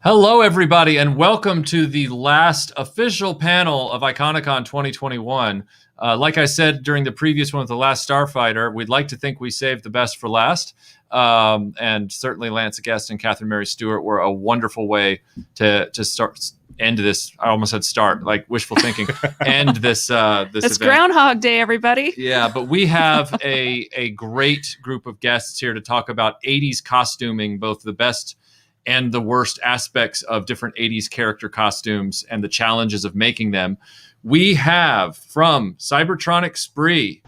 Hello, everybody, and welcome to the last official panel of Iconicon 2021. Like I said during the previous one with The Last Starfighter, we'd like to think we saved the best for last. And certainly Lance Guest and Catherine Mary Stewart were a wonderful way to end this. I almost said start, like wishful thinking. End this this It's event. Groundhog Day, everybody. Yeah, but we have a great group of guests here to talk about 80s costuming, both the best and the worst aspects of different 80s character costumes and the challenges of making them. We have from Cybertronic Spree,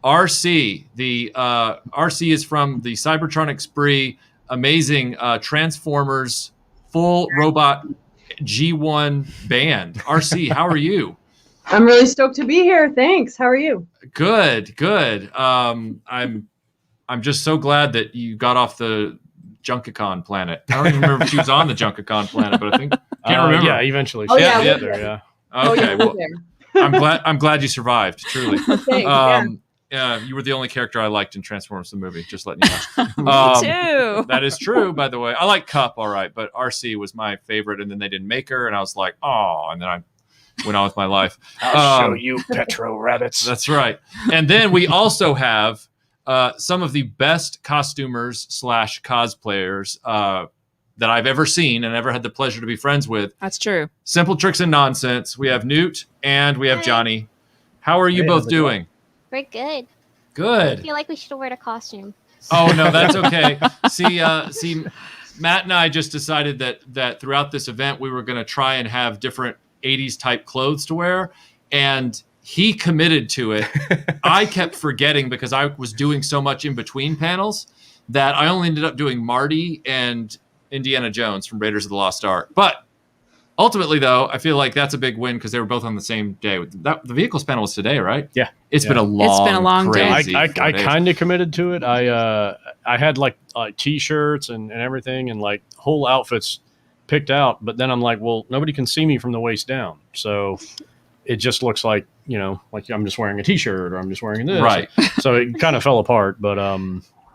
Arcee. Arcee is from the Cybertronic Spree, amazing Transformers full robot G1 band. Arcee, how are you? I'm really stoked to be here. Thanks. How are you? Good. I'm just so glad that you got off the Junkicon planet. I don't even remember if she was on the Junkicon planet, but I think can't remember. Yeah, eventually. Oh, yeah, yeah, we're there. Okay, we're well, there. I'm glad you survived. Truly. Thanks, Yeah, you were the only character I liked in Transformers the movie. Just letting you know. Me too. That is true, by the way. I like Cup, all right, but Arcee was my favorite, and then they didn't make her, and I was like, oh, and then I went on with my life. I'll show you Petro rabbits. That's right. And then we also have some of the best costumers / cosplayers that I've ever seen and ever had the pleasure to be friends with. That's true. Simple Tricks and Nonsense. We have Newt and we have Hi. Johnny. How are you both doing? We're good. I Good. feel like we should wear a costume. Oh, no, that's okay. See, Matt and I just decided that throughout this event, we were going to try and have different 80s type clothes to wear. And he committed to it. I kept forgetting because I was doing so much in between panels that I only ended up doing Marty and Indiana Jones from Raiders of the Lost Ark. But ultimately, though, I feel like that's a big win because they were both on the same day. The vehicles panel was today, right? Yeah. It's been a long day. crazy I 4 days. kind of committed to it. I had like t-shirts and everything and like whole outfits picked out. But then I'm like, well, nobody can see me from the waist down. So it just looks like, like I'm just wearing a t-shirt or I'm just wearing this. Right. So it kind of fell apart. But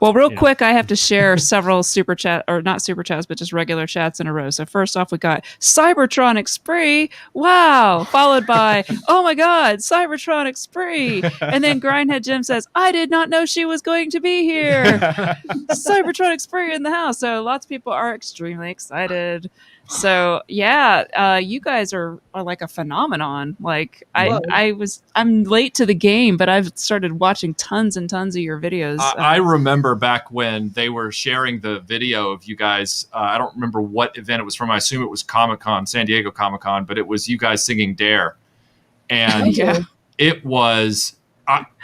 Well, real quick, I have to share several super chat, or not super chats, but just regular chats in a row. So first off, we got Cybertronic Spree. Wow. Followed by, oh my God, Cybertronic Spree. And then Grindhead Jim says, I did not know she was going to be here. Cybertronic Spree in the house. So lots of people are extremely excited. So yeah, you guys are like a phenomenon. Like I'm late to the game, but I've started watching tons and tons of your videos. I remember back when they were sharing the video of you guys. I don't remember what event it was from. I assume it was Comic-Con, San Diego Comic-Con, but it was you guys singing Dare. And Yeah. it was,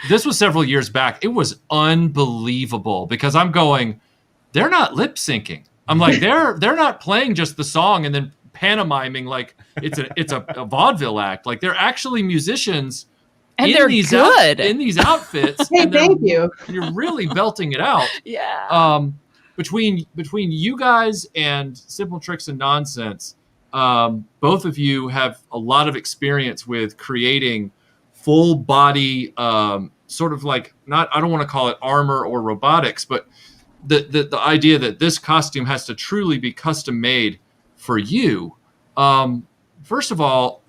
this was several years back. It was unbelievable because I'm going, they're not lip syncing. I'm like, they're not playing just the song and then pantomiming like it's a vaudeville act. Like they're actually musicians, And they're good. in these outfits. Hey, and they're- thank you. You're really belting it out. Yeah. Between you guys and Simple Tricks and Nonsense, both of you have a lot of experience with creating full body, sort of like I don't want to call it armor or robotics, but the idea that this costume has to truly be custom made for you. First of all,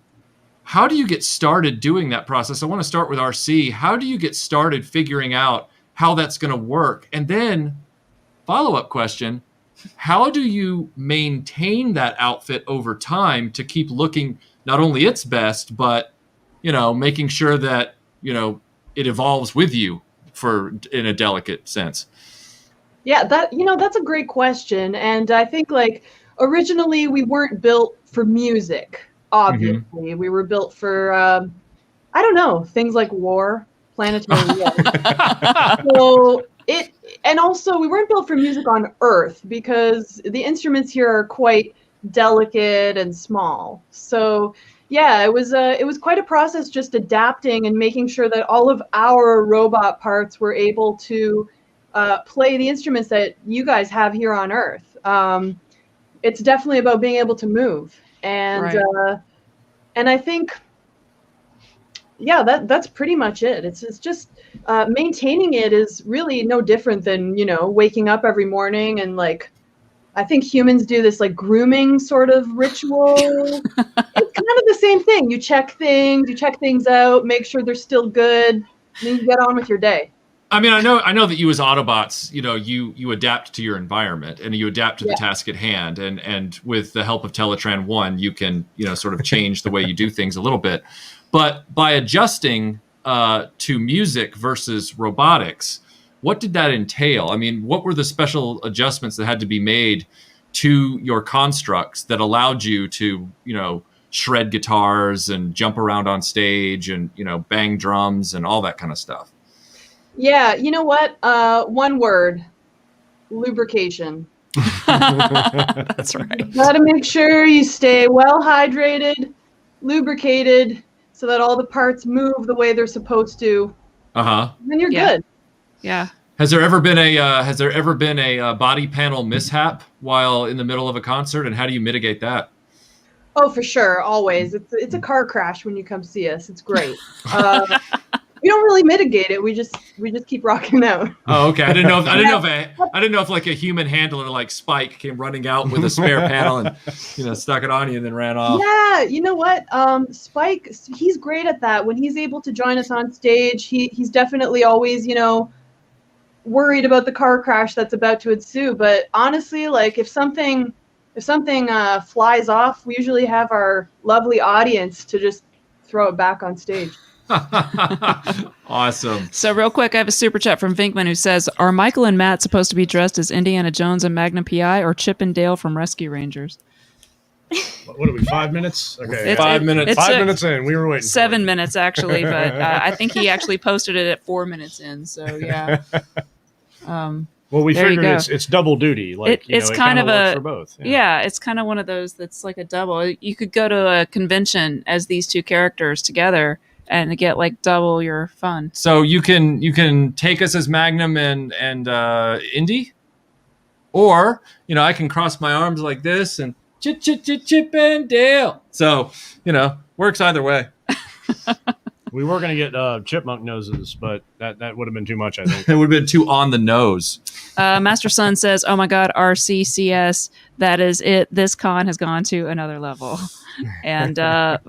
how do you get started doing that process? I want to start with Arcee. How do you get started figuring out how that's going to work? And then follow-up question, how do you maintain that outfit over time to keep looking not only its best, but, making sure that, it evolves with you in a delicate sense? Yeah, that's a great question. And I think originally we weren't built for music, obviously. Mm-hmm. We were built for, I don't know, things like war, planetary war. And also we weren't built for music on Earth because the instruments here are quite delicate and small. So yeah, it was quite a process just adapting and making sure that all of our robot parts were able to play the instruments that you guys have here on Earth. It's definitely about being able to move, and Right. And I think, yeah, that's pretty much it. It's just maintaining it is really no different than waking up every morning and I think humans do this like grooming sort of ritual. It's kind of the same thing. You check things out, make sure they're still good, and then you get on with your day. I mean, I know that you as Autobots, you adapt to your environment and you adapt to the task at hand, and with the help of Teletran 1, you can sort of change the way you do things a little bit. But by adjusting to music versus robotics, what did that entail? I mean, what were the special adjustments that had to be made to your constructs that allowed you to, shred guitars and jump around on stage and, bang drums and all that kind of stuff? Yeah, you know what? One word: lubrication. That's right. You gotta make sure you stay well hydrated, lubricated, so that all the parts move the way they're supposed to. Then you're good. Yeah. Has there ever been a body panel mishap while in the middle of a concert, and how do you mitigate that? Oh, for sure, always. It's a car crash when you come see us. It's great. We don't really mitigate it. We just keep rocking out. Oh, okay. I didn't know if like a human handler like Spike came running out with a spare panel and stuck it on you and then ran off. Yeah, you know what? Spike, he's great at that. When he's able to join us on stage, he's definitely always worried about the car crash that's about to ensue. But honestly, like if something flies off, we usually have our lovely audience to just throw it back on stage. Awesome. So real quick, I have a super chat from Vinkman who says, are Michael and Matt supposed to be dressed as Indiana Jones and Magnum PI or Chip and Dale from Rescue Rangers? What are we, 5 minutes? Okay. 5 minutes. 5 minutes in. We were waiting. 7 minutes, actually, but I think he actually posted it at 4 minutes in. So, yeah. Well, we figured it's double duty. Like it's it kind of works for both. Yeah, it's kind of one of those that's like a double. You could go to a convention as these two characters together and get like double your fun. So you can take us as Magnum and Indy, or I can cross my arms like this and Chip and Dale. So works either way. We were going to get chipmunk noses, but that would have been too much, I think. It would have been too on the nose. Master Son says, oh my God, RCCS, that is it. This con has gone to another level. And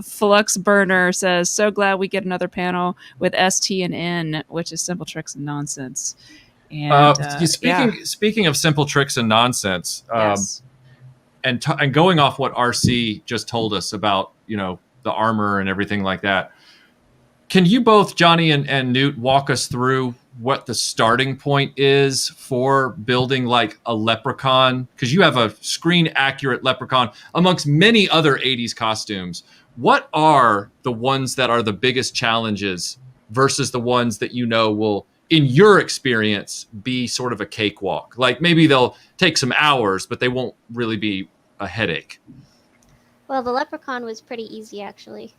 Flux Burner says, so glad we get another panel with ST and N, which is Simple Tricks and Nonsense. And speaking of Simple Tricks and Nonsense, yes. and going off what RC just told us about, the armor and everything like that, can you both, Johnny and Newt, walk us through what the starting point is for building like a Leprechaun? Because you have a screen accurate Leprechaun amongst many other 80s costumes. What are the ones that are the biggest challenges versus the ones that will, in your experience, be sort of a cakewalk? Like maybe they'll take some hours, but they won't really be a headache. Well, the Leprechaun was pretty easy, actually.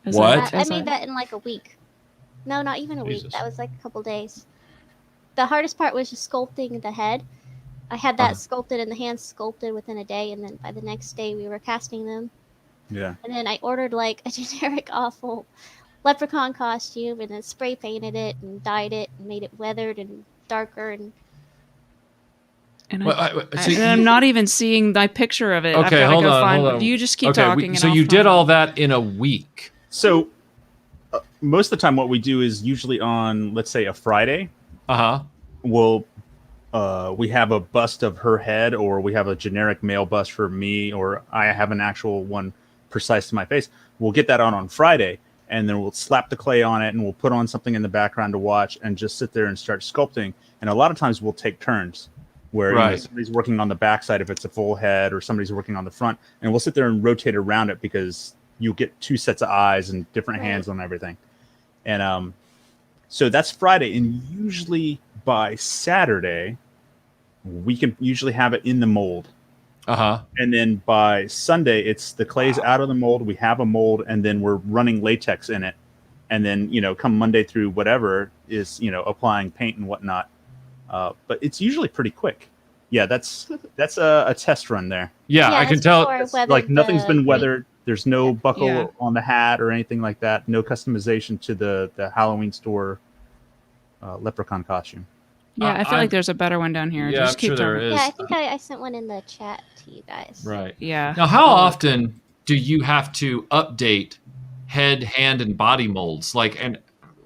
What? I made that in like a week. No, not even a week. That was like a couple days. The hardest part was just sculpting the head. I had that sculpted and the hands sculpted within a day, and then by the next day we were casting them. Yeah. And then I ordered like a generic awful Leprechaun costume and then spray painted it and dyed it and made it weathered and darker and I'm not even seeing my picture of it. Okay, hold on. You just keep talking. So you did all that in a week. So most of the time what we do is usually on, let's say, a Friday. We have a bust of her head, or we have a generic male bust for me, or I have an actual one precise to my face. We'll get that on Friday, and then we'll slap the clay on it, and we'll put on something in the background to watch and just sit there and start sculpting. And a lot of times we'll take turns where somebody's working on the backside if it's a full head, or somebody's working on the front, and we'll sit there and rotate around it because you get two sets of eyes and different hands on everything. And so that's Friday, and usually by Saturday we can usually have it in the mold. And then by Sunday it's the clay's out of the mold, we have a mold, and then we're running latex in it, and then come Monday through whatever is applying paint and whatnot. But it's usually pretty quick. Yeah, that's a test run there. Yeah, I can tell. Like nothing's been weathered. There's no buckle on the hat or anything like that. No customization to the Halloween store Leprechaun costume. Yeah, I feel like there's a better one down here. Yeah, Just I'm keep sure there talking. is. Yeah, I think I sent one in the chat to you guys. Right. Yeah. Now, how often do you have to update head, hand, and body molds? Like, and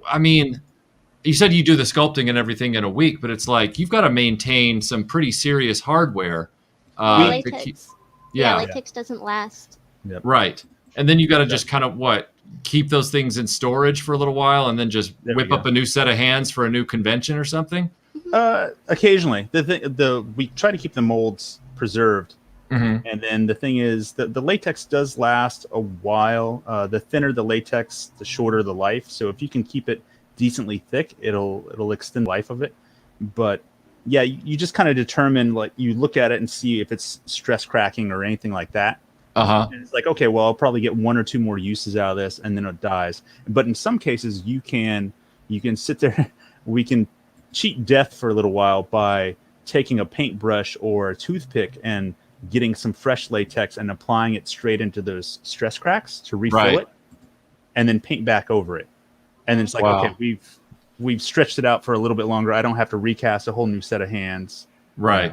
I mean, you said you do the sculpting and everything in a week, but it's like you've got to maintain some pretty serious hardware. Latex. Yeah, latex doesn't last. Yep. Right. And then you got to just kind of keep those things in storage for a little while, and then just whip up a new set of hands for a new convention or something. Occasionally, we try to keep the molds preserved, and then the thing is that the latex does last a while. The thinner the latex, the shorter the life. So if you can keep it decently thick, it'll extend the life of it. But yeah, you just kind of determine, like, you look at it and see if it's stress cracking or anything like that. And it's like, okay, well, I'll probably get 1 or 2 more uses out of this, and then it dies. But in some cases, you can sit there. We can cheat death for a little while by taking a paintbrush or a toothpick and getting some fresh latex and applying it straight into those stress cracks to refill it, and then paint back over it. And then it's like, okay, we've stretched it out for a little bit longer. I don't have to recast a whole new set of hands. Right.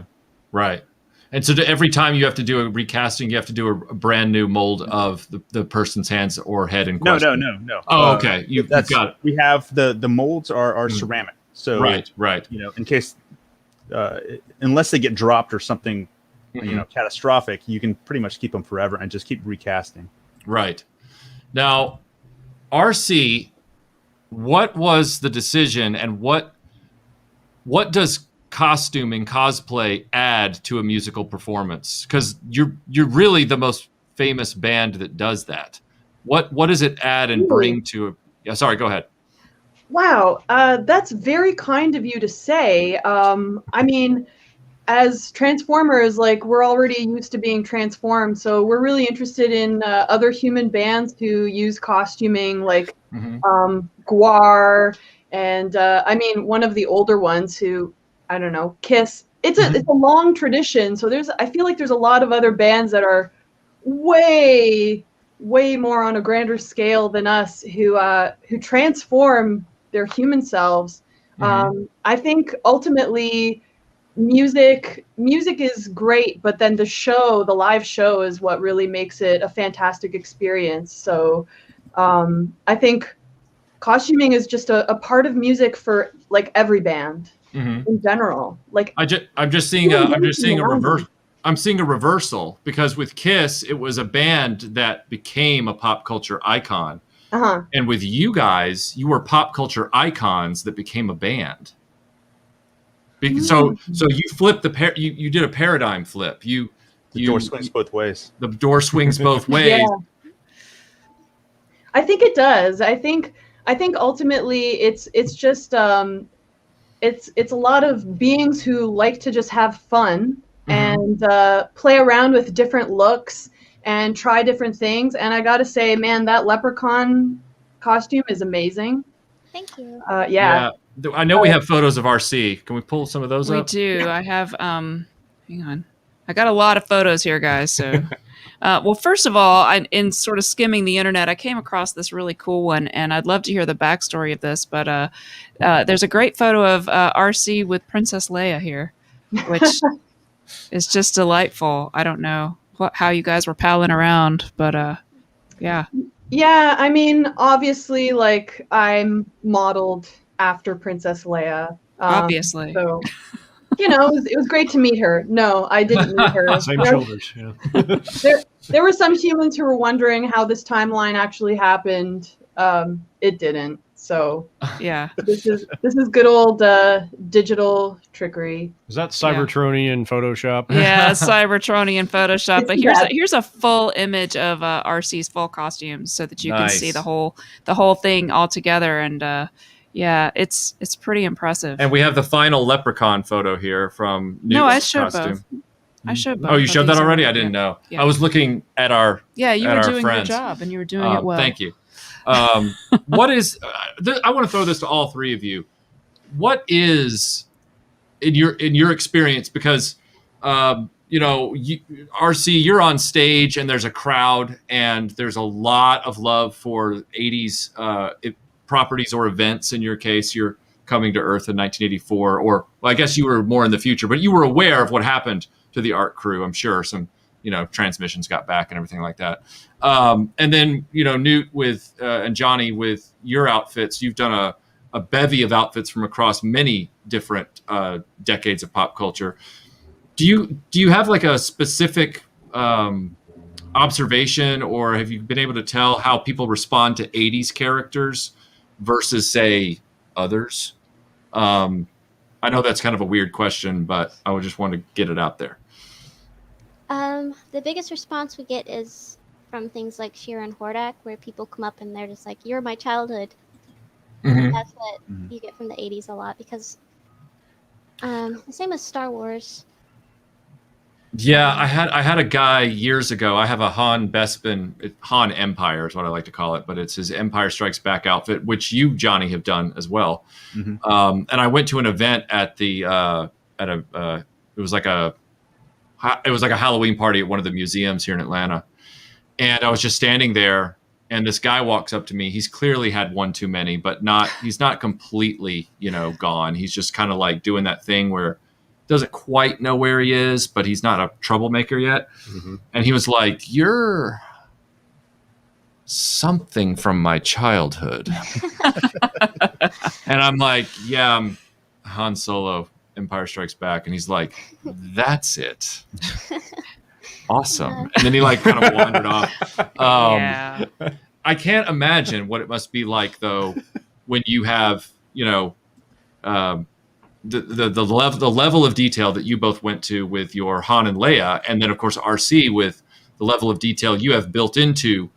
And so every time you have to do a recasting, you have to do a brand new mold of the person's hands or head in question. No. Oh, okay. You've got it. We have the molds are ceramic. So right. You know, in case unless they get dropped or something, catastrophic, you can pretty much keep them forever and just keep recasting. Right. Now, Arcee, what was the decision, and what does costuming, cosplay add to a musical performance? Because you're really the most famous band that does that. What does it add and bring to a... sorry, go ahead. Wow, that's very kind of you to say. I mean, as Transformers, like, we're already used to being transformed, so we're really interested in other human bands who use costuming, like Gwar, and I mean, one of the older ones who, I don't know, Kiss. It's a long tradition, so I feel like there's a lot of other bands that are way more on a grander scale than us who transform their human selves. I think ultimately music is great, but then the live show is what really makes it a fantastic experience. So I think costuming is just a part of music for, like, every band in general. Like, I'm just seeing a reverse. I'm seeing a reversal, because with Kiss, it was a band that became a pop culture icon. And with you guys, you were pop culture icons that became a band. So you flipped you did a paradigm flip. The door swings both ways. The door swings both ways. Yeah. I think it does. I think ultimately it's just it's a lot of beings who like to just have fun and play around with different looks and try different things. And I gotta say, man, that Leprechaun costume is amazing. Thank you. Yeah. I know we have photos of Arcee. Can we pull some of those up? We do. I have, hang on. I got a lot of photos here, guys. So, well, first of all, in sort of skimming the internet, I came across this really cool one, and I'd love to hear the backstory of this. But there's a great photo of Arcee with Princess Leia here, which is just delightful. I don't know how you guys were palling around, but yeah. Yeah, I mean, obviously, like, I'm modeled after Princess Leia. Obviously. So, it was great to meet her. No, I didn't meet her. Same shoulders, yeah. There were some humans who were wondering how this timeline actually happened. It didn't. So yeah, this is good old digital trickery. Is that Cybertronian Photoshop? Yeah, Cybertronian Photoshop. But here's a full image of Arcee's full costumes, so that you can see the whole thing all together. And yeah, it's pretty impressive. And we have the final Leprechaun photo here from Newt's costume. Both. I showed both. Oh, you showed that already? I didn't know. Yeah. I was looking at our you were doing friends. your job, and you were doing it well. Thank you. What is? I want to throw this to all three of you. What is, in your experience, because Arcee, you're on stage and there's a crowd and there's a lot of love for 80s properties or events. In your case, you're coming to Earth in 1984, or well, I guess you were more in the future, but you were aware of what happened to the ARC crew. I'm sure some, transmissions got back and everything like that. And then, Newt with and Johnny with your outfits, you've done a bevy of outfits from across many different decades of pop culture. Do you have like a specific observation, or have you been able to tell how people respond to 80s characters versus, say, others? I know that's kind of a weird question, but I would just want to get it out there. The biggest response we get is from things like Sheer and Hordak, where people come up and they're just like, "You're my childhood." Mm-hmm. That's what you get from the 80s a lot, because the same as Star Wars. Yeah, I had a guy years ago. I have a Han Bespin, Han Empire is what I like to call it, but it's his Empire Strikes Back outfit, which you, Johnny, have done as well. Mm-hmm. And I went to an event at it was like a Halloween party at one of the museums here in Atlanta, and I was just standing there, and this guy walks up to me. He's clearly had one too many, but he's not completely, gone. He's just kind of like doing that thing where doesn't quite know where he is, but he's not a troublemaker yet. Mm-hmm. And he was like, "You're something from my childhood." And I'm like, "Yeah, I'm Han Solo, Empire Strikes Back." And he's like, "That's it." Awesome. And then he like kind of wandered off. Yeah. I can't imagine what it must be like though, when you have, the level of detail that you both went to with your Han and Leia, and then of course Arcee with the level of detail you have built into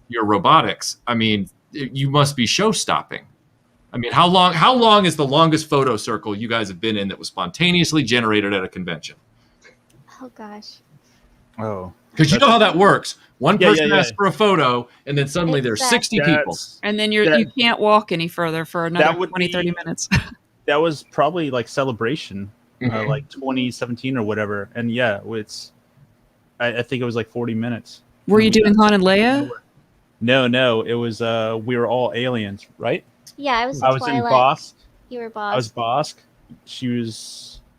your robotics. I mean, you must be show-stopping. I mean, how long is the longest photo circle you guys have been in that was spontaneously generated at a convention? Oh gosh. Oh. Because you know how that works. One person asks for a photo, and then suddenly there's 60 people. And then you can't walk any further for another 30 minutes. That was probably like Celebration, like 2017 or whatever. And I think it was like 40 minutes. Were you doing Han and Leia? No. It was, we were all aliens, right? Yeah, I was in Bosk. You were Bosk. I was Bosk.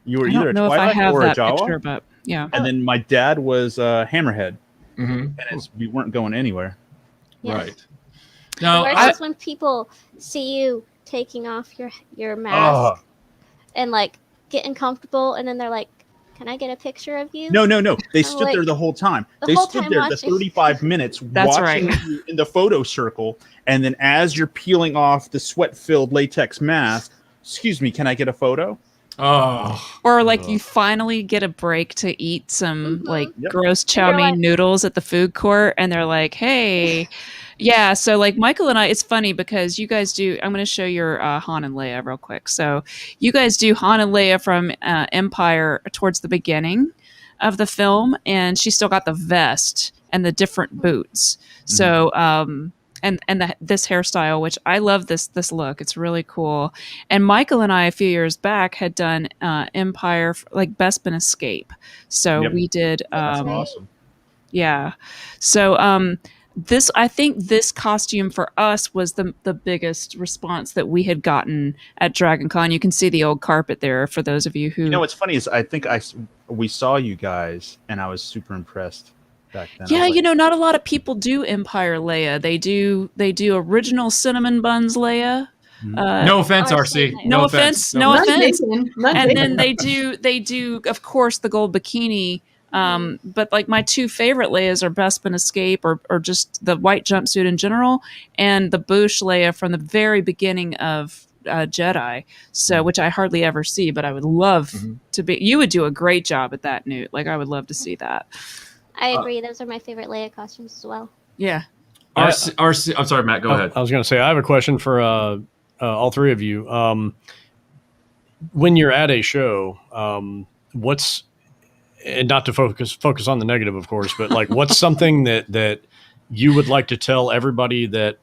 You were I either a don't know Twilight if I have or a that Jawa. picture, but yeah. And then my dad was Hammerhead. Mm-hmm. And we weren't going anywhere. Yeah. Right. Now, versus when people see you taking off your mask and like getting comfortable, and then they're like, "Can I get a picture of you?" No. They stood there the whole time. They stood there the 35 minutes watching you in the photo circle, and then as you're peeling off the sweat-filled latex mask, "Excuse me, can I get a photo?" Oh. Or like you finally get a break to eat some gross chow mein noodles at the food court, and they're like, "Hey." Yeah, so like Michael and I, it's funny because you guys do, I'm going to show your Han and Leia real quick. So you guys do Han and Leia from Empire towards the beginning of the film, and she still got the vest and the different boots. Mm-hmm. So, this hairstyle, which I love this look. It's really cool. And Michael and I, a few years back, had done Empire, like Bespin Escape. So we did. That's awesome. Yeah. So, I think this costume for us was the biggest response that we had gotten at Dragon Con. You can see the old carpet there for those of you who... what's funny is I think we saw you guys, and I was super impressed back then. Yeah, not a lot of people do Empire Leia. They do original cinnamon buns Leia. No offense, Arcee. No offense. And then they do, of course, the gold bikini. But like my two favorite Leias are Bespin Escape or just the white jumpsuit in general, and the Bouche Leia from the very beginning of Jedi. So, which I hardly ever see, but I would love to be. You would do a great job at that, Newt. Like I would love to see that. I agree. Those are my favorite Leia costumes as well. Yeah. Arcee, I'm sorry, Matt. Go ahead. I was going to say I have a question for all three of you. When you're at a show, what's and not to focus on the negative, of course, but like, what's something that you would like to tell everybody that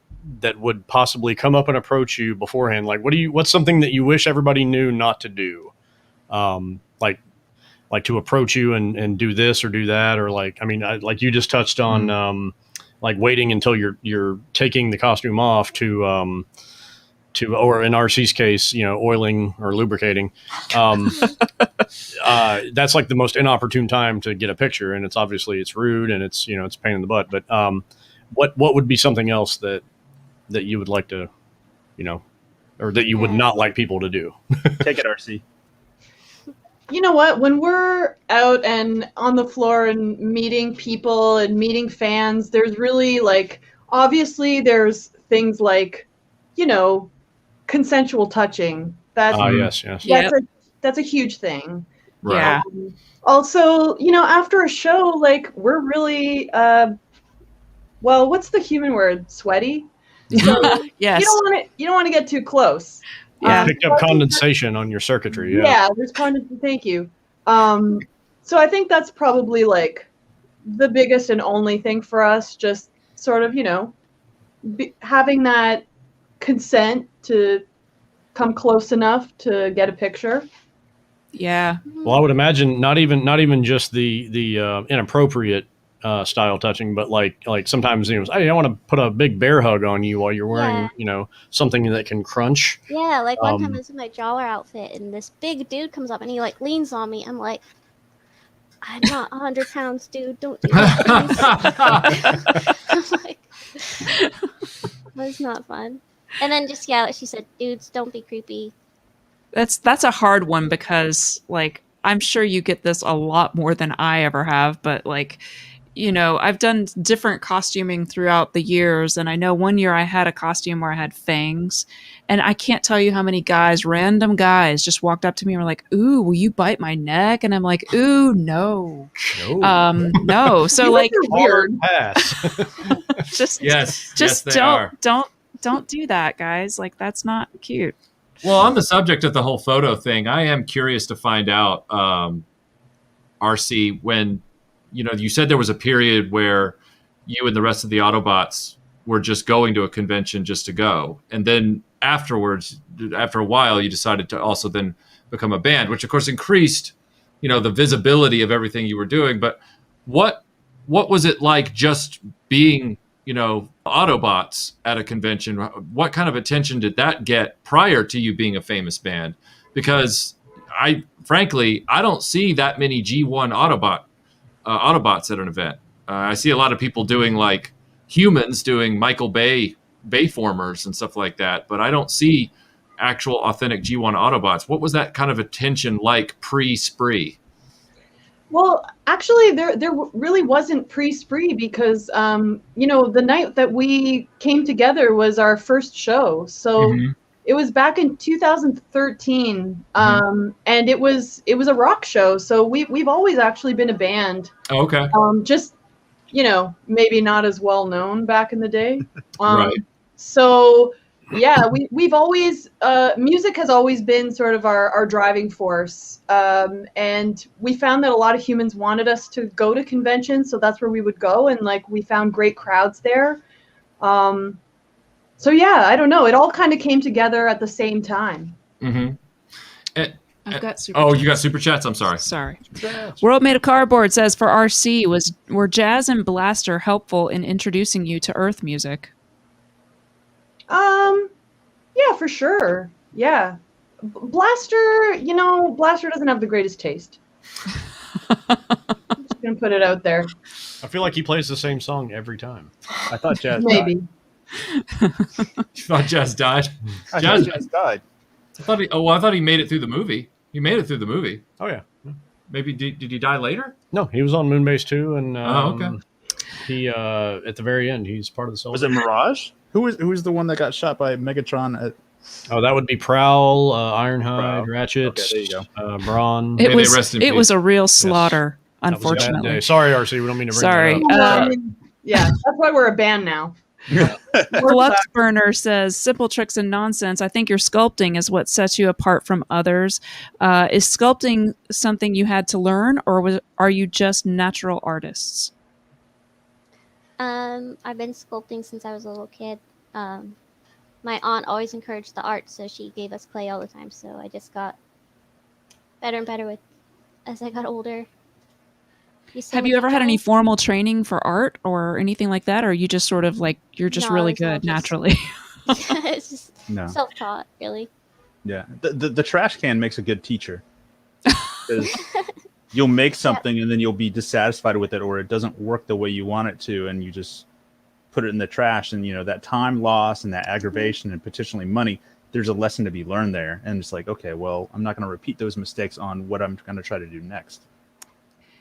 would possibly come up and approach you beforehand? Like, what's something that you wish everybody knew not to do? Like to approach you and do this or do that, or like you just touched on, like waiting until you're taking the costume off to or in Arcee's case, oiling or lubricating. That's like the most inopportune time to get a picture, and it's rude and it's a pain in the butt. But what would be something else that you would like to, or that you would not like people to do? Take it, Arcee. You know what? When we're out and on the floor and meeting people and meeting fans, there's really obviously there's things like, consensual touching. Yes. That's a huge thing. Right. Yeah. Also, after a show, we're really, what's the human word? Sweaty. So Yes. You don't want to get too close. Yeah. Picked up condensation on your circuitry. Yeah, there's condensation. Thank you. So I think that's probably the biggest and only thing for us. Just sort of, having that consent to come close enough to get a picture. Yeah. Well, I would imagine not even just the inappropriate style touching, but like sometimes hey, I want to put a big bear hug on you while you're wearing something that can crunch. Yeah, one time I was in my Jaller outfit and this big dude comes up and he leans on me. I'm like, I'm not 100 pounds, dude. Don't do that. I'm like, that's not fun. And then just like she said, dudes, don't be creepy. That's a hard one because I'm sure you get this a lot more than I ever have, but I've done different costuming throughout the years, and I know one year I had a costume where I had fangs, and I can't tell you how many random guys just walked up to me and were like, "Ooh, will you bite my neck?" And I'm like, "Ooh, no. No." So hard pass. just Yes, don't do that, guys. That's not cute. Well, on the subject of the whole photo thing, I am curious to find out, Arcee, when you said there was a period where you and the rest of the Autobots were just going to a convention just to go. And then afterwards, after a while, you decided to also then become a band, which of course increased, the visibility of everything you were doing. But what was it like just being, Autobots at a convention? What kind of attention did that get prior to you being a famous band? Because I don't see that many G1 Autobots at an event. I see a lot of people doing humans doing Michael Bay formers and stuff like that, but I don't see actual authentic G1 Autobots. What was that kind of attention like pre-Spree? Well, actually, there really wasn't pre-Spree because, the night that we came together was our first show. So it was back in 2013, and it was a rock show. So we've always actually been a band. Oh, okay. Just, maybe not as well known back in the day. Right. So yeah, we've always music has always been sort of our driving force, and we found that a lot of humans wanted us to go to conventions, so that's where we would go, and we found great crowds there. So yeah, I don't know, it all kind of came together at the same time. I've got super you got super chats. I'm sorry. World Made of Cardboard says, for Arcee, were Jazz and Blaster helpful in introducing you to Earth music? Yeah, for sure. Yeah. Blaster, Blaster doesn't have the greatest taste. I'm just going to put it out there. I feel like he plays the same song every time. I thought Jazz Maybe. died. You thought Jazz died? I thought Jazz died. I thought he made it through the movie. He made it through the movie. Oh, yeah. Maybe, did he die later? No, he was on Moonbase 2, and okay. He, at the very end, he's part of the solo. Was it Mirage? Who was the one that got shot by Megatron? Oh, that would be Prowl, Ironhide, Ratchet, okay, there you go. Brawn. It was a real slaught, unfortunately. Was Sorry, Arcee, we don't mean to bring Sorry. that up. Yeah, that's why we're a band now. Flux Burner says, simple tricks and nonsense. I think your sculpting is what sets you apart from others. Is sculpting something you had to learn, or are you just natural artists? I've been sculpting since I was a little kid. My aunt always encouraged the art, so she gave us clay all the time. So I just got better and better as I got older. Have you ever had any formal training for art or anything like that, or are you just sort of you're just really good naturally? It's just No. Self-taught, really. Yeah. The trash can makes a good teacher. 'Cause you'll make something and then you'll be dissatisfied with it, or it doesn't work the way you want it to, and you just put it in the trash, and that time loss and that aggravation and potentially money, there's a lesson to be learned there. And it's like, okay, well, I'm not going to repeat those mistakes on what I'm going to try to do next.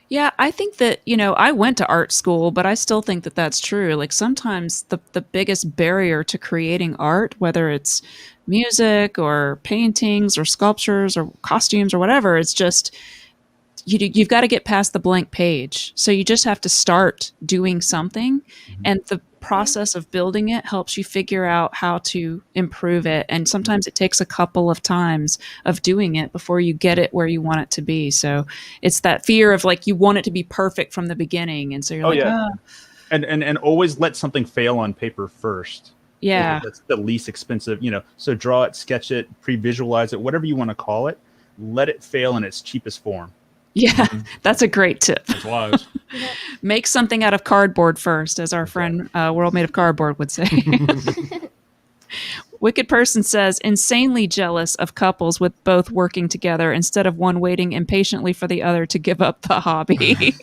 Yeah, I think that, I went to art school, but I still think that that's true. Like sometimes the biggest barrier to creating art, whether it's music or paintings or sculptures or costumes or whatever, it's just you've got to get past the blank page. So you just have to start doing something, and the process of building it helps you figure out how to improve it. And sometimes it takes a couple of times of doing it before you get it where you want it to be. So it's that fear of like, you want it to be perfect from the beginning. And so you're And always let something fail on paper first. Yeah. That's the least expensive, so draw it, sketch it, pre-visualize it, whatever you want to call it. Let it fail in its cheapest form. Yeah, that's a great tip. That's wise. Make something out of cardboard first, as our friend World Made of Cardboard would say. Wicked Person says, insanely jealous of couples with both working together instead of one waiting impatiently for the other to give up the hobby.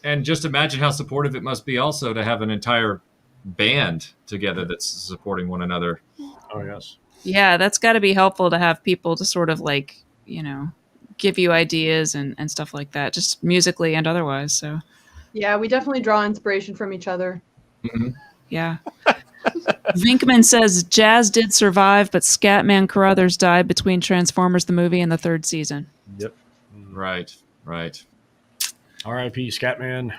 And just imagine how supportive it must be also to have an entire band together that's supporting one another. Oh, yes. Yeah, that's got to be helpful to have people to sort of like, give you ideas and stuff like that, just musically and otherwise. So yeah, we definitely draw inspiration from each other. Mm-hmm. Yeah. Vinkman says Jazz did survive, but Scatman Carruthers died between Transformers the movie and the third season. Yep. Right. R.I.P. Scatman.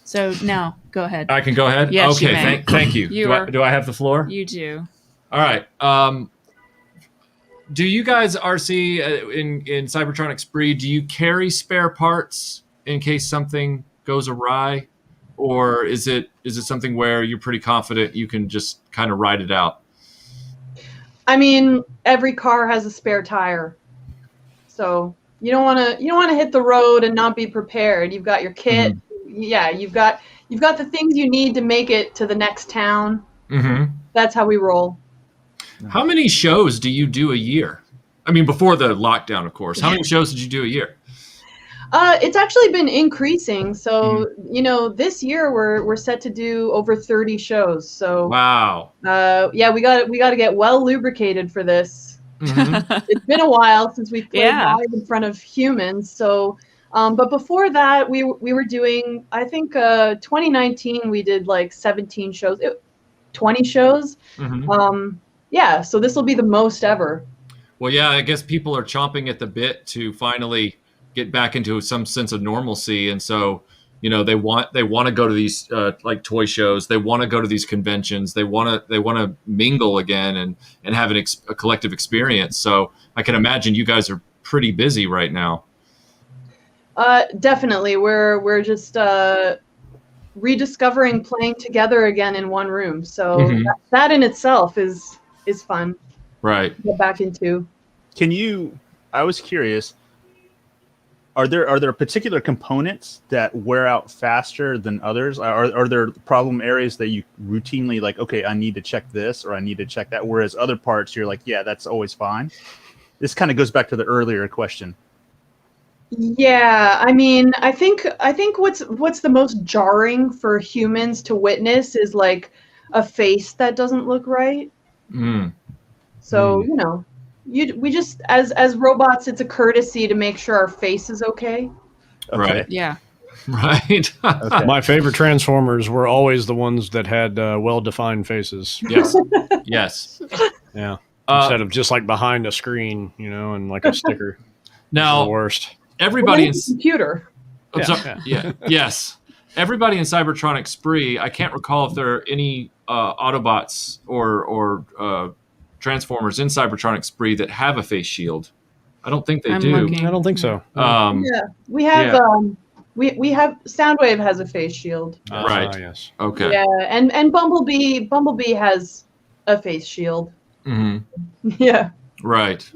So now go ahead. I can go ahead. Yes, okay. you may. Thank you. Do I have the floor? You do. All right. Do you guys, Arcee, in Cybertronic Spree, do you carry spare parts in case something goes awry? Or is it something where you're pretty confident you can just kind of ride it out? I mean, every car has a spare tire. So you don't want to hit the road and not be prepared. You've got your kit. Mm-hmm. Yeah, you've got the things you need to make it to the next town. Mm-hmm. That's how we roll. How many shows do you do a year? I mean, before the lockdown, of course. How many shows did you do a year? It's actually been increasing. So, this year we're set to do over 30 shows. So wow. Yeah, we got to get well lubricated for this. Mm-hmm. It's been a while since we played live in front of humans. So, but before that, we were doing, I think, 2019 we did like 17 shows, 20 shows. Mm-hmm. Yeah, so this will be the most ever. Well, yeah, I guess people are chomping at the bit to finally get back into some sense of normalcy, and so they want to go to these like toy shows. They want to go to these conventions. They want to mingle again and have a collective experience. So I can imagine you guys are pretty busy right now. Definitely, we're just rediscovering playing together again in one room. So mm-hmm. that in itself is fun. Right. To get back into. I was curious, are there particular components that wear out faster than others? Are there problem areas that you routinely like, okay, I need to check this or I need to check that, whereas other parts you're like, yeah, that's always fine? This kind of goes back to the earlier question. Yeah, I mean, I think what's the most jarring for humans to witness is like a face that doesn't look right. Mm. So, we just as robots, it's a courtesy to make sure our face is okay. Right. Yeah. Right. Okay. My favorite Transformers were always the ones that had well-defined faces. Yes. Yes. Yeah. Instead of just like behind a screen, and like a sticker. Now, the worst. Everybody in computer. Yes. Everybody in Cybertronic Spree, I can't recall if there are any Autobots or Transformers in Cybertronic Spree that have a face shield. I don't think they do. Looking. I don't think so. Yeah, we have we have Soundwave has a face shield. Right. Yes. Okay. Yeah, and Bumblebee has a face shield. Mm-hmm. Yeah. Right.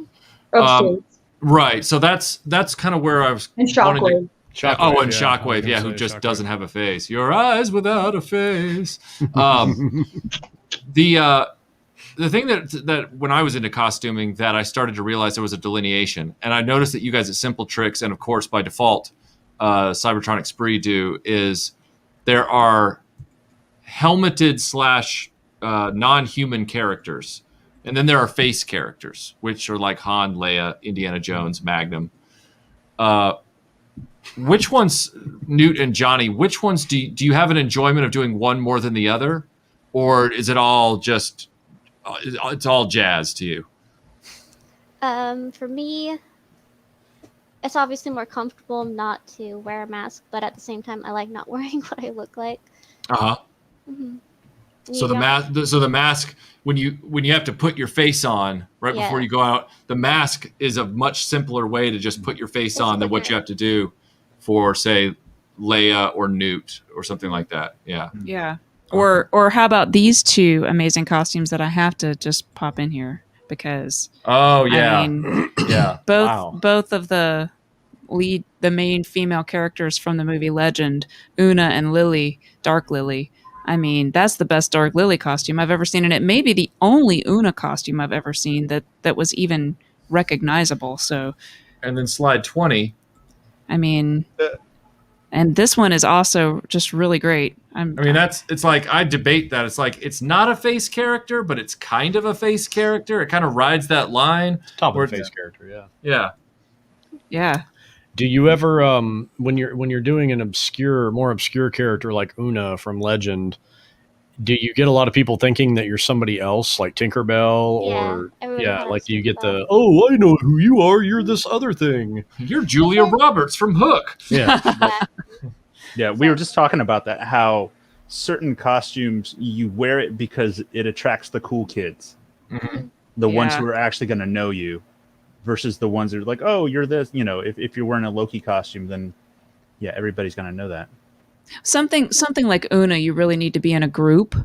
Upstairs. Right. So that's kind of where I was. And Shockwave. And Shockwave, who just doesn't have a face. Your eyes without a face. the thing that when I was into costuming that I started to realize there was a delineation, and I noticed that you guys at Simple Tricks, and of course by default, Cybertronic Spree do, is there are helmeted / non-human characters, and then there are face characters, which are like Han, Leia, Indiana Jones, Magnum. Which ones, Newt and Johnny, which ones do you have an enjoyment of doing one more than the other? Or is it all just, it's all jazz to you? For me, it's obviously more comfortable not to wear a mask, but at the same time, I like not wearing what I look like. Uh-huh. Mm-hmm. So the mask, when you have to put your face on right before you go out, the mask is a much simpler way to just put your face on than what you have to do for, say, Leia or Newt or something like that. Yeah. Yeah. Or how about these two amazing costumes that I have to just pop in here because I mean, yeah, both of the main female characters from the movie Legend, Una and Lily, Dark Lily. I mean, that's the best Dark Lily costume I've ever seen, and it may be the only Una costume I've ever seen that was even recognizable. So, and then slide 20. I mean, and this one is also just really great. It's like I debate that. It's like it's not a face character, but it's kind of a face character. It kind of rides that line. Top of the face character, yeah. Yeah. Yeah. Do you ever, when you're doing an more obscure character like Una from Legend, do you get a lot of people thinking that you're somebody else, like Tinkerbell, do you get the, oh, I know who you are, you're this other thing. You're Julia Roberts from Hook. Yeah. Yeah, we were just talking about that, how certain costumes, you wear it because it attracts the cool kids. Mm-hmm. The ones who are actually going to know you. Versus the ones that are like, oh, you're this, if you're wearing a Loki costume, then everybody's going to know that. Something like Una, you really need to be in a group.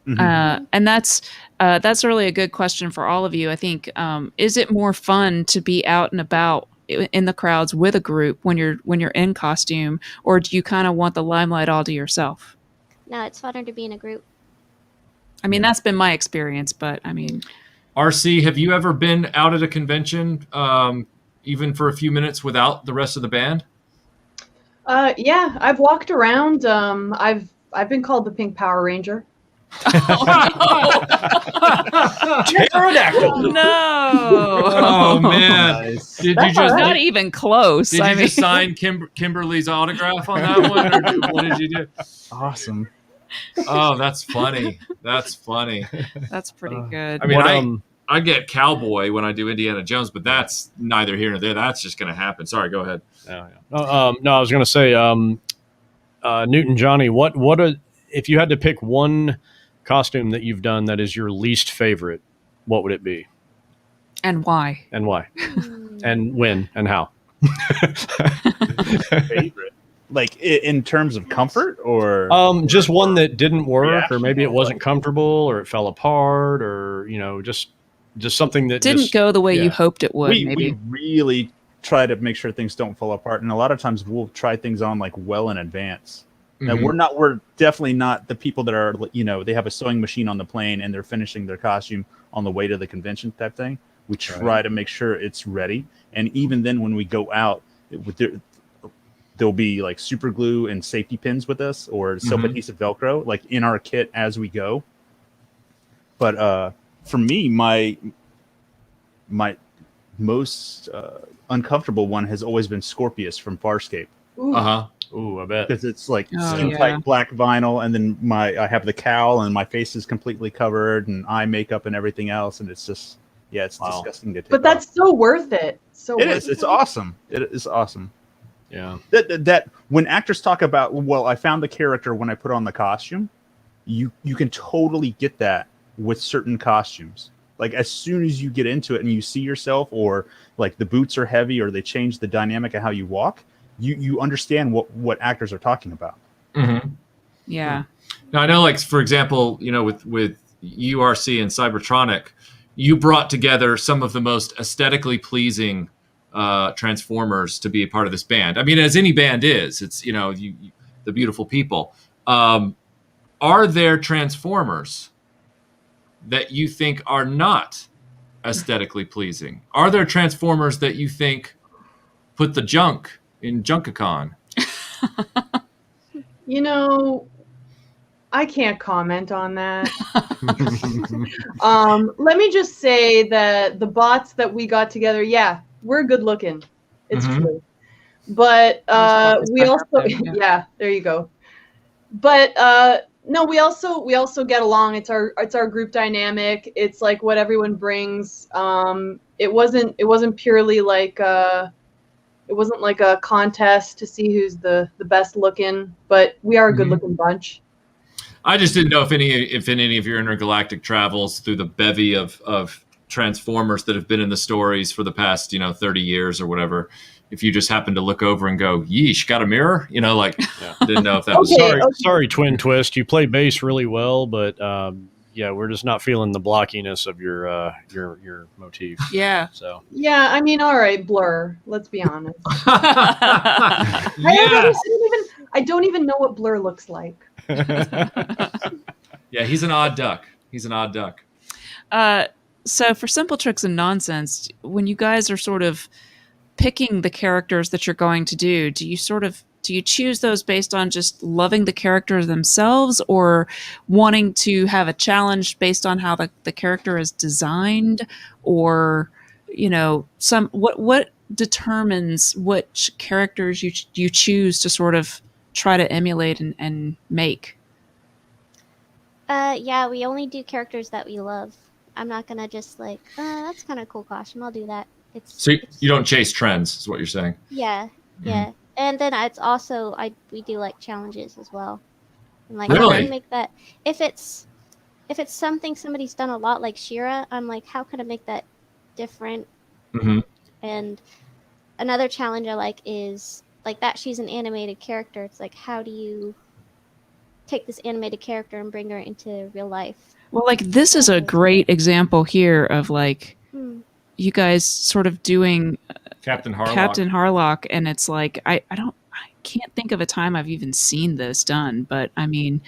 Mm-hmm. And that's really a good question for all of you. I think, is it more fun to be out and about in the crowds with a group when you're in costume, or do you kind of want the limelight all to yourself? No, it's funner to be in a group. I mean, that's been my experience, but I mean... Arcee, have you ever been out at a convention, even for a few minutes without the rest of the band? Yeah, I've walked around. I've been called the Pink Power Ranger. Pterodactyl. No. Oh man! Nice. Did you just not even close? Did you just sign Kimberly's autograph on that one, or what did you do? Awesome. Oh, that's funny. That's funny. That's pretty good. I mean, I get cowboy when I do Indiana Jones, but that's neither here nor there. That's just going to happen. Sorry, go ahead. No, I was going to say, Newt and Johnny, if you had to pick one costume that you've done that is your least favorite, what would it be? And why? And why? And when and how? Favorite? Like in terms of comfort, or just one that didn't work, or maybe it wasn't comfortable, or it fell apart, or just something that didn't go the way you hoped it would. We really try to make sure things don't fall apart, and a lot of times we'll try things on like well in advance. Mm-hmm. And we're definitely not the people that are they have a sewing machine on the plane and they're finishing their costume on the way to the convention type thing. We try to make sure it's ready, and even then when we go out, there'll be like super glue and safety pins with us, or self-adhesive Velcro, like in our kit as we go. But for me, my most uncomfortable one has always been Scorpius from Farscape. Ooh, I bet. Because it's like skin tight black vinyl, and then I have the cowl, and my face is completely covered, and eye makeup and everything else, and it's just it's disgusting to take. But that's so worth it. It's awesome. It is awesome. Yeah. That when actors talk about, well, I found the character when I put on the costume, you can totally get that with certain costumes. Like as soon as you get into it and you see yourself, or like the boots are heavy, or they change the dynamic of how you walk, you understand what actors are talking about. Mm-hmm. Yeah. Now I know, like for example, with URC and Cybertronic, you brought together some of the most aesthetically pleasing Transformers to be a part of this band. I mean, as any band is, it's the beautiful people. Are there Transformers that you think are not aesthetically pleasing? Are there Transformers that you think put the junk in Junkicon? You know, I can't comment on that. Let me just say that the bots that we got together, yeah, we're good looking. It's true. But we also, yeah, there you go. But no, we also get along. It's our group dynamic. It's like what everyone brings. It wasn't purely like it wasn't like a contest to see who's the best looking. But we are a good looking bunch. I just didn't know if in any of your intergalactic travels through the bevy of Transformers that have been in the stories for the past 30 years or whatever, if you just happen to look over and go, yeesh, got a mirror? Didn't know if that was... Sorry, Twin Twist. You play bass really well, but yeah, we're just not feeling the blockiness of your motif. Yeah. So. Yeah, I mean, all right, Blur. Let's be honest. Yeah. I don't even know what Blur looks like. Yeah, he's an odd duck. So for Simple Tricks and Nonsense, when you guys are sort of picking the characters that you're going to do you choose those based on just loving the characters themselves, or wanting to have a challenge based on how the character is designed, or what determines which characters you choose to sort of try to emulate and make? Yeah, we only do characters that we love. I'm not gonna just like, that's kind of cool costume, I'll do that. So you don't chase trends, is what you're saying? Yeah, yeah. And then it's also we do like challenges as well. And like, really? How can I make that? If it's something somebody's done a lot, like She-Ra, I'm like, how can I make that different? And another challenge I like is like that she's an animated character. It's like, how do you take this animated character and bring her into real life? Well, like this is a great example here of like you guys sort of doing Captain Harlock, and it's like I can't think of a time I've even seen this done, but I mean,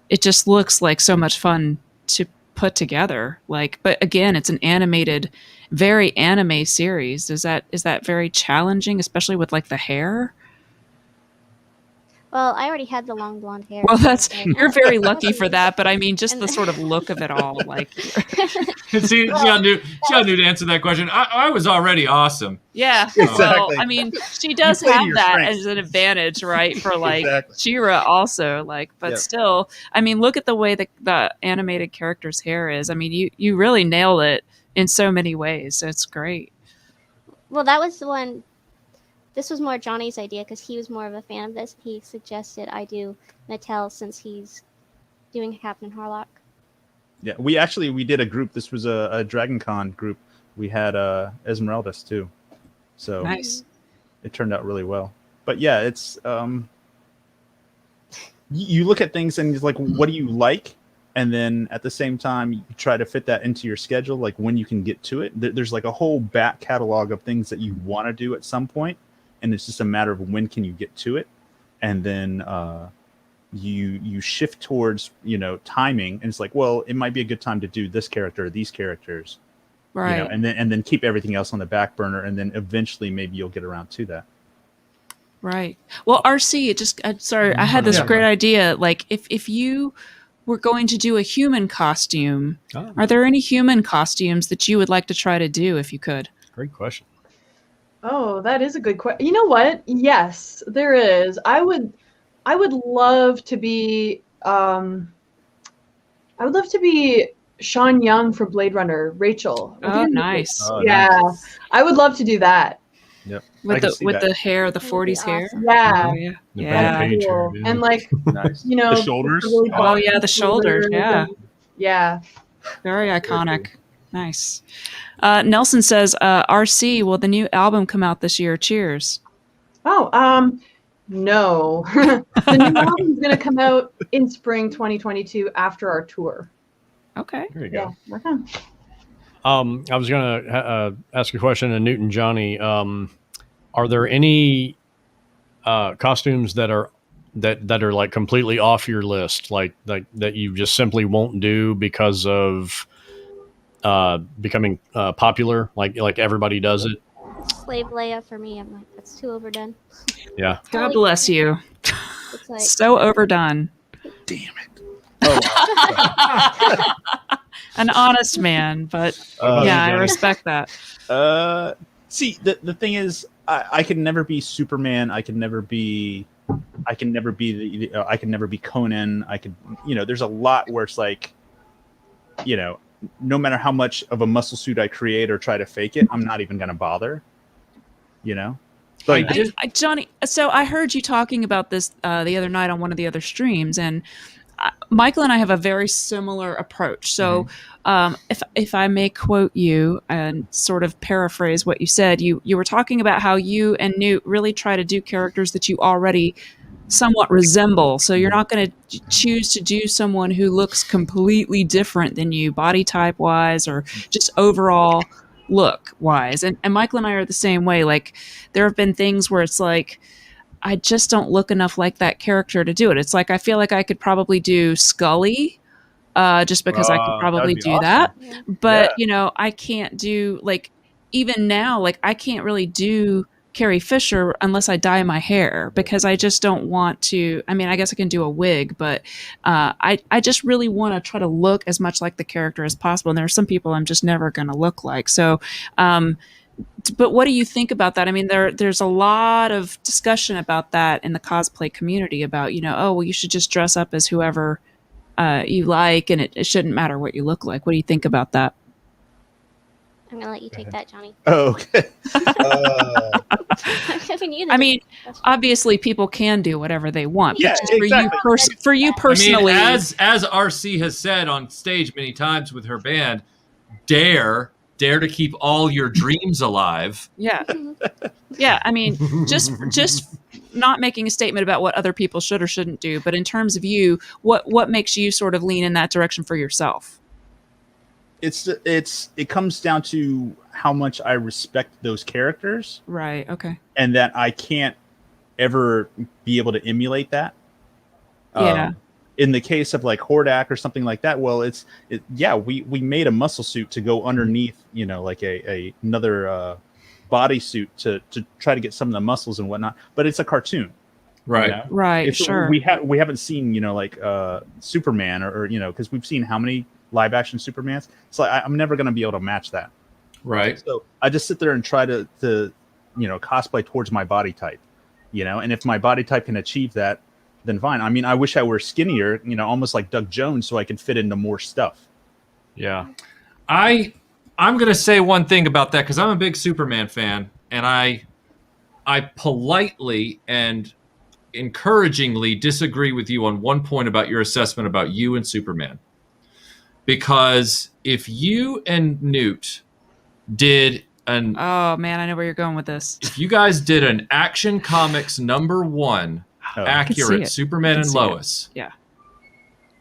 it just looks like so much fun to put together. Like, but again, it's an animated, very anime series. Is that very challenging, especially with like the hair? Well, I already had the long blonde hair. Well, you're very lucky for that, but I mean, just the sort of look of it all, like. See how Newt answered that question. I was already awesome. Yeah, exactly. Well, I mean, she does have that as an advantage, right? For like She-Ra also, like, but still, I mean, look at the way the animated character's hair is. I mean, you really nailed it in so many ways. It's great. Well, that was the one. This was more Johnny's idea because he was more of a fan of this. He suggested I do Mattel since he's doing Captain Harlock. Yeah, we did a group. This was a Dragon Con group. We had Esmeraldas too. So nice. It turned out really well. But yeah, it's you look at things and it's like, what do you like? And then at the same time, you try to fit that into your schedule, like when you can get to it. There's like a whole back catalog of things that you want to do at some point. And it's just a matter of when can you get to it, and then you shift towards timing, and it's like, well, it might be a good time to do this character or these characters, right? And then keep everything else on the back burner, and then eventually maybe you'll get around to that. Right. Well, Arcee, sorry, I had this great idea. Like, if you were going to do a human costume, are there any human costumes that you would like to try to do if you could? Great question. Oh, that is a good question. You know what? Yes, there is. I would love to be Sean Young for Blade Runner, Rachel. Oh, nice. Yeah. Nice. I would love to do that. Yep. With the hair, the 40s hair. Awesome. Yeah. Yeah. And like nice. The shoulders. Really the shoulders. Yeah. Yeah. Very iconic. Nice. Nelson says, Arcee, will the new album come out this year? Cheers. Oh, no. The new album is going to come out in spring 2022 after our tour. Okay. There you go. Yeah, okay. I was going to ask a question to Newt and Johnny. Are there any costumes that are like completely off your list, like that you just simply won't do because of becoming popular, like everybody does it. Slave Leia for me. I'm like, that's too overdone. Yeah. God bless you. It's like, So overdone. Damn it. Oh, An honest man, but yeah, I respect that. See, the thing is, I can never be Superman. I can never be Conan. There's a lot where it's like, no matter how much of a muscle suit I create or try to fake it, I'm not even going to bother. Like Johnny, so I heard you talking about this the other night on one of the other streams, and Michael and I have a very similar approach. So if I may quote you and sort of paraphrase what you said, you were talking about how you and Newt really try to do characters that you already somewhat resemble. So you're not going to choose to do someone who looks completely different than you, body type wise, or just overall look wise. And Michael and I are the same way. Like, there have been things where it's like, I just don't look enough like that character to do it. It's like, I feel like I could probably do Scully, just because I could probably do awesome. That. Yeah. But, I can't do, like, even now, like, I can't really do Carrie Fisher unless I dye my hair, because I just don't want to. I mean, I guess I can do a wig, but I just really want to try to look as much like the character as possible. And there are some people I'm just never going to look like. So, but what do you think about that? I mean, there's a lot of discussion about that in the cosplay community about, oh, well, you should just dress up as whoever you like, and it shouldn't matter what you look like. What do you think about that? I'm going to let you take that, Johnny. Oh, okay. I mean, obviously people can do whatever they want. Yeah, but exactly. For you personally. I mean, as Arcee has said on stage many times with her band, dare to keep all your dreams alive. Yeah. Yeah. I mean, just not making a statement about what other people should or shouldn't do, but in terms of you, what makes you sort of lean in that direction for yourself? It comes down to how much I respect those characters. Right. Okay. And that I can't ever be able to emulate that. Yeah. In the case of like Hordak or something like that, well, we made a muscle suit to go underneath, like another body suit to try to get some of the muscles and whatnot. But it's a cartoon. Right. Right. Sure. We haven't seen, like Superman or because we've seen how many live action Supermans. So I'm never going to be able to match that. Right. So I just sit there and try to cosplay towards my body type, and if my body type can achieve that, then fine. I mean, I wish I were skinnier, almost like Doug Jones, so I could fit into more stuff. Yeah. I'm going to say one thing about that, because I'm a big Superman fan, and I politely and encouragingly disagree with you on one point about your assessment about you and Superman. Because if you and Newt did oh man, I know where you're going with this. If you guys did an Action Comics #1 accurate Superman and Lois, yeah,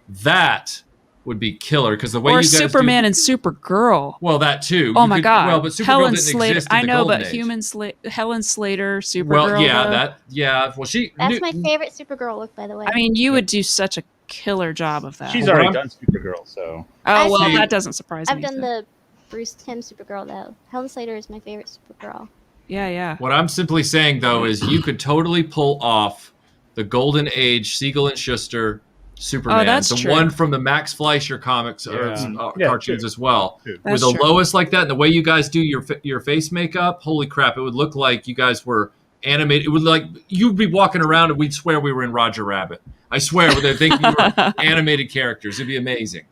that would be killer. Because the way or you guys Superman and Supergirl. Well, that too. Oh my God. Well, but Supergirl Helen didn't Slater. exist in I the know, Golden but Age. Helen Slater, Supergirl. Well, yeah, though. Well, that's my favorite Supergirl look, by the way. I mean, you would do such a killer job of that. She's already done Supergirl, so. Oh well, that doesn't surprise me. I've done the Bruce Timm Supergirl though. Helen Slater is my favorite Supergirl. Yeah. What I'm simply saying though is you could totally pull off the Golden Age Siegel and Schuster Superman, the true. one from the Max Fleischer comics cartoons as well, That's with a true. Lois like that, and the way you guys do your face makeup. Holy crap! It would look like you guys were animated. It would like you'd be walking around and we'd swear we were in Roger Rabbit. I swear, they think you were animated characters. It'd be amazing.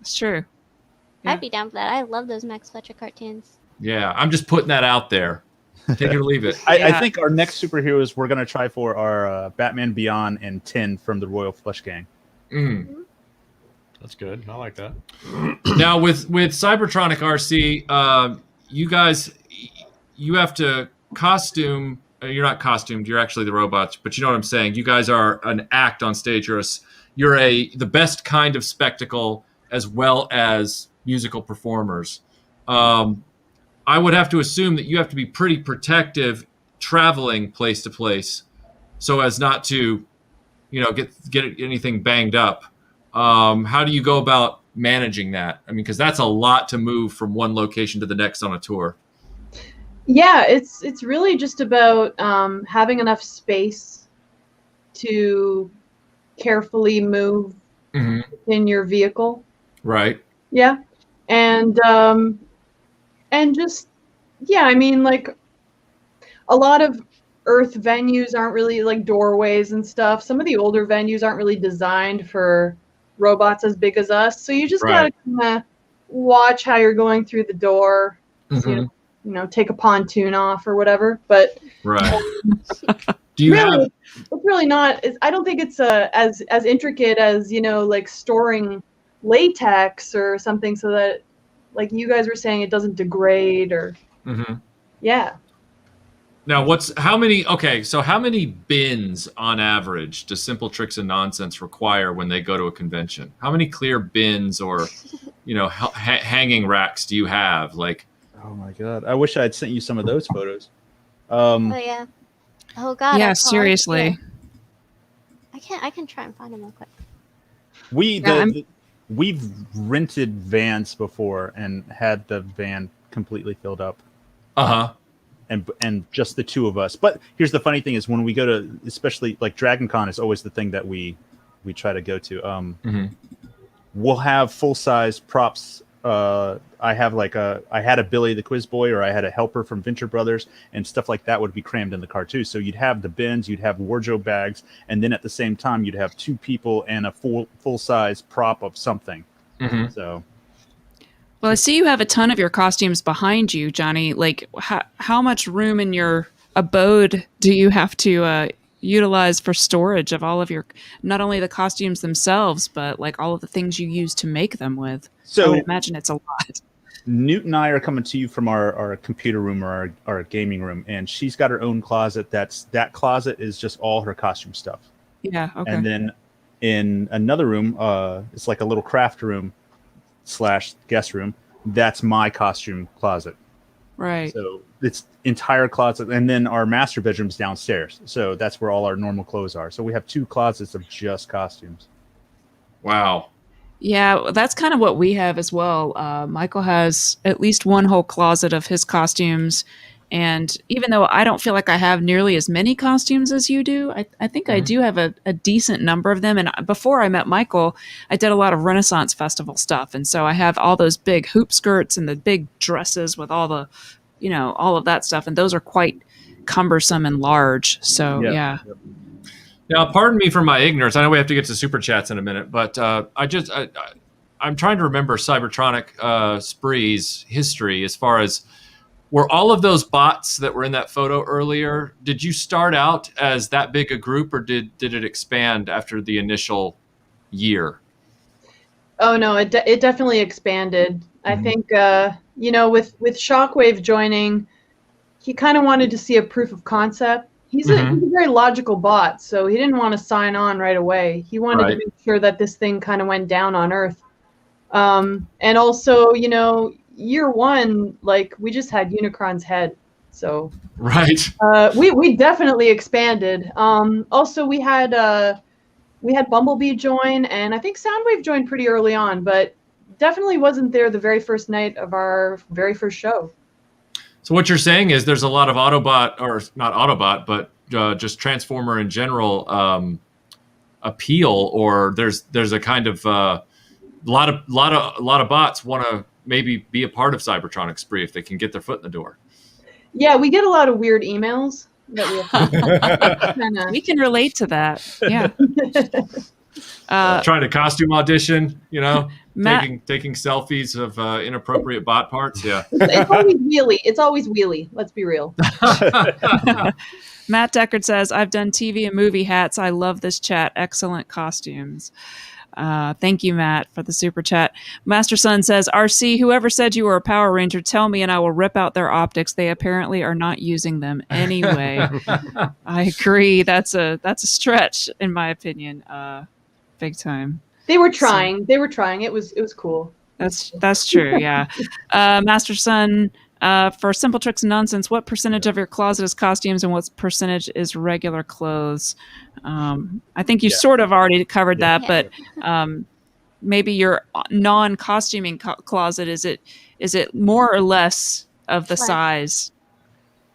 It's true. Yeah. I'd be down for that. I love those Max Fletcher cartoons. Yeah, I'm just putting that out there. Take it or leave it. I think our next superheroes we're going to try for are Batman Beyond and Tin from the Royal Flush Gang. Mm. That's good. I like that. Now with Cybertronic Arcee, you guys, you have to costume. You're not costumed. You're actually the robots. But you know what I'm saying. You guys are an act on stage. You're the best kind of spectacle as well as musical performers. I would have to assume that you have to be pretty protective traveling place to place, so as not to, get anything banged up. How do you go about managing that? I mean, because that's a lot to move from one location to the next on a tour. Yeah, it's really just about having enough space to carefully move in your vehicle. Right. Yeah, and just I mean, like, a lot of Earth venues aren't really like doorways and stuff. Some of the older venues aren't really designed for robots as big as us, so you just gotta kind of watch how you're going through the door. So take a pontoon off or whatever. But do you really, have? It's really not. I don't think it's as intricate as like storing latex or something, so that, like you guys were saying, it doesn't degrade or. Yeah. Now, how many bins on average does Simple Tricks and Nonsense require when they go to a convention? How many clear bins or, hanging racks do you have? Like, oh my God, I wish I had sent you some of those photos. Oh yeah. Oh God. Yeah, seriously. I can try and find them real quick. We've rented vans before and had the van completely filled up. And just the two of us. But here's the funny thing is when we go to, especially like Dragon Con is always the thing that we try to go to. We'll have full-size props. I had a Billy the Quiz Boy, or I had a helper from Venture Brothers, and stuff like that would be crammed in the car too. So you'd have the bins, you'd have wardrobe bags, and then at the same time you'd have two people and a full-size prop of something. So. Well, I see you have a ton of your costumes behind you, Johnny. Like, how much room in your abode do you have to utilize for storage of all of your, not only the costumes themselves, but like all of the things you use to make them with? So I would imagine it's a lot. Newt and I are coming to you from our computer room or our gaming room, and she's got her own closet. That closet is just all her costume stuff. Yeah. Okay. And then in another room, it's like a little craft room / guest room. That's my costume closet. Right. So it's entire closet, and then our master bedroom's downstairs. So that's where all our normal clothes are. So we have 2 closets of just costumes. Wow. Yeah, that's kind of what we have as well. Michael has at least one whole closet of his costumes. And even though I don't feel like I have nearly as many costumes as you do, I think I do have a decent number of them. And before I met Michael, I did a lot of Renaissance Festival stuff. And so I have all those big hoop skirts and the big dresses with all the, all of that stuff. And those are quite cumbersome and large. So, yeah. Now, pardon me for my ignorance. I know we have to get to Super Chats in a minute, but I'm trying to remember Cybertronic Spree's history as far as, were all of those bots that were in that photo earlier, did you start out as that big a group, or did it expand after the initial year? Oh, no, it definitely expanded. I think, with Shockwave joining, he kind of wanted to see a proof of concept. He's a very logical bot, so he didn't want to sign on right away. He wanted to make sure that this thing kind of went down on Earth. And also, year one, like, we just had Unicron's head, so we definitely expanded. Also, we had Bumblebee join, and I think Soundwave joined pretty early on, but definitely wasn't there the very first night of our very first show. So what you're saying is there's a lot of Autobot, or not Autobot, but just Transformer in general appeal, or there's a kind of a lot of bots want to maybe be a part of Cybertronic Spree if they can get their foot in the door. Yeah, we get a lot of weird emails that we have. We can relate to that. Yeah. Trying to costume audition, taking selfies of inappropriate bot parts. Yeah. It's always wheelie. Let's be real. Matt Deckard says, I've done TV and movie hats. I love this chat. Excellent costumes. Thank you, Matt, for the super chat. Master Son says, Arcee, whoever said you were a Power Ranger, tell me and I will rip out their optics. They apparently are not using them anyway. I agree. That's a stretch, in my opinion. Big time. They were trying. They were trying. It was cool. That's true. Yeah. Master Son, for Simple Tricks and Nonsense, what percentage of your closet is costumes and what percentage is regular clothes? I think you sort of already covered that, but maybe your non-costuming closet, is it more or less of the Less. size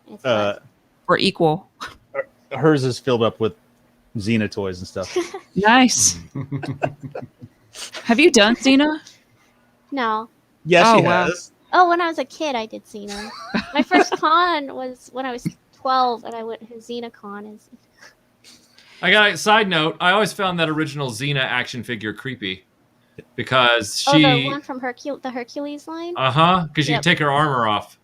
It's less. or equal? Hers is filled up with Xena toys and stuff. Nice. Have you done Xena? No. Yes, Oh, she wow. has. Oh, when I was a kid, I did Xena. My first con was when I was 12, and I went to XenaCon. I got a side note. I always found that original Xena action figure creepy because she. Oh, the one from the Hercules line. Because you Yep. can take her armor off.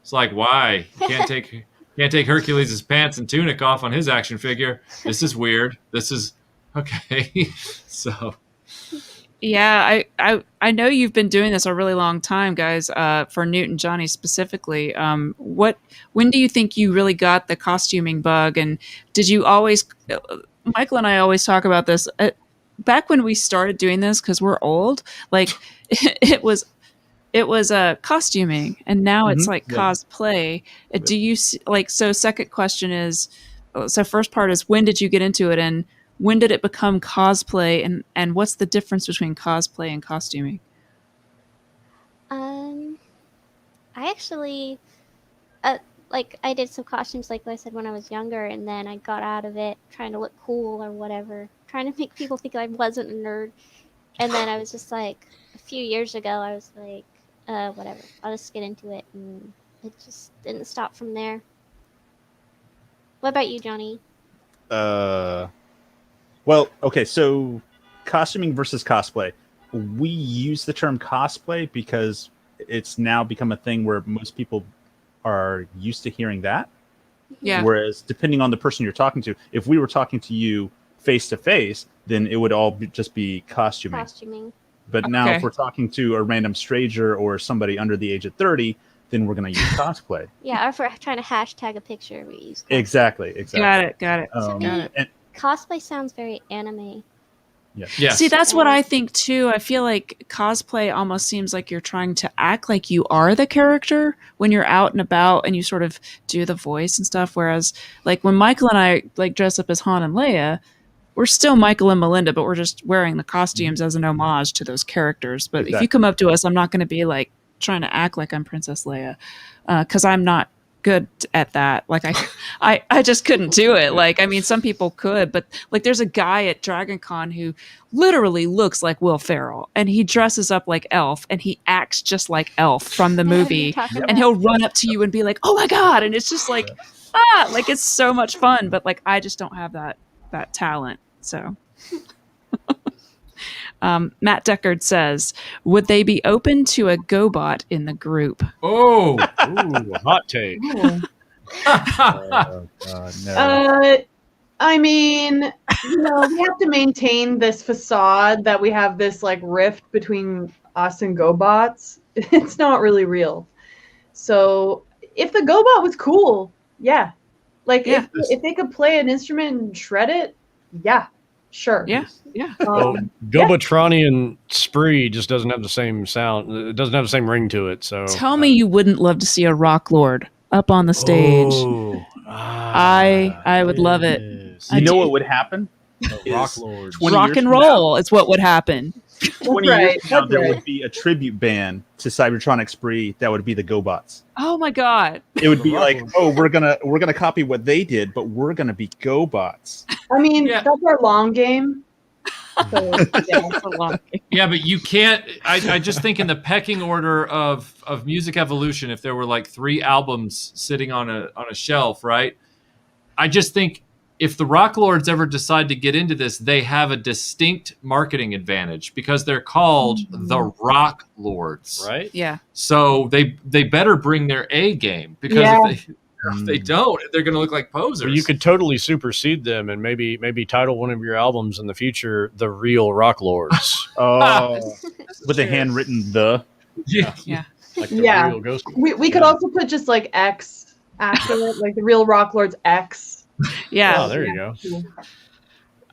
It's like, why? You can't take Hercules' pants and tunic off on his action figure. This is weird. This is okay. So. Yeah, I know you've been doing this a really long time, guys. For Newt and Johnny specifically, when do you think you really got the costuming bug? And did you always? Michael and I always talk about this. Back when we started doing this, because we're old, like it was costuming, and now it's like cosplay. Do you like? So, second question is, so first part is, when did you get into it, and when did it become cosplay, and what's the difference between cosplay and costuming? I actually, I did some costumes, like I said, when I was younger, and then I got out of it trying to look cool or whatever, trying to make people think I wasn't a nerd. And then I was just like, a few years ago, I was like, whatever, I'll just get into it, and it just didn't stop from there. What about you, Johnny? Well, okay, so costuming versus cosplay. We use the term cosplay because it's now become a thing where most people are used to hearing that. Yeah. Whereas depending on the person you're talking to, if we were talking to you face to face, then it would all just be costuming. But now if we're talking to a random stranger or somebody under the age of 30, then we're going to use cosplay. Yeah, or if we're trying to hashtag a picture, we use cosplay. Exactly. Got it. To me, And cosplay sounds very anime. Yes. See, that's what I think too. I feel like cosplay almost seems like you're trying to act like you are the character when you're out and about and you sort of do the voice and stuff. Whereas, like when Michael and I like dress up as Han and Leia, we're still Michael and Melinda, but we're just wearing the costumes as an homage to those characters. But if you come up to us, I'm not going to be like trying to act like I'm Princess Leia, because I'm not good at that. Like I just couldn't do it. Like, I mean, some people could, but like there's a guy at DragonCon who literally looks like Will Ferrell, and he dresses up like Elf, and he acts just like Elf from the movie, and he'll run up to you and be like, "Oh my God!" And it's just like, like it's so much fun. But like I just don't have that talent. So. Matt Deckard says, would they be open to a GoBot in the group? Oh, ooh, hot take. no. I mean, we have to maintain this facade that we have this like rift between us and GoBots. It's not really real. So if the GoBot was cool, yeah. Like if they could play an instrument and shred it, yeah, sure. Yeah. Gobatronian Spree just doesn't have the same sound. It doesn't have the same ring to it. So tell me you wouldn't love to see a rock lord up on the stage. I would love it. You know what would happen? Rock lord. Rock and roll is what would happen. 20 years from now, there would be a tribute band to Cybertronic Spree that would be the GoBots. Oh my God! It would be like, oh, we're gonna copy what they did, but we're gonna be GoBots. I mean, that's our long game. So, that's a long game. Yeah, but you can't. I just think in the pecking order of music evolution, if there were like 3 albums sitting on a shelf, right? I just think if the Rock Lords ever decide to get into this, they have a distinct marketing advantage because they're called the Rock Lords, right? Yeah. So they better bring their A game because if they don't, they're going to look like posers. Well, you could totally supersede them and maybe title one of your albums in the future "The Real Rock Lords." With a handwritten "the." Yeah. Like the real Ghost. We could also put just like X after it, like the Real Rock Lords X. Yeah. Oh, there you go.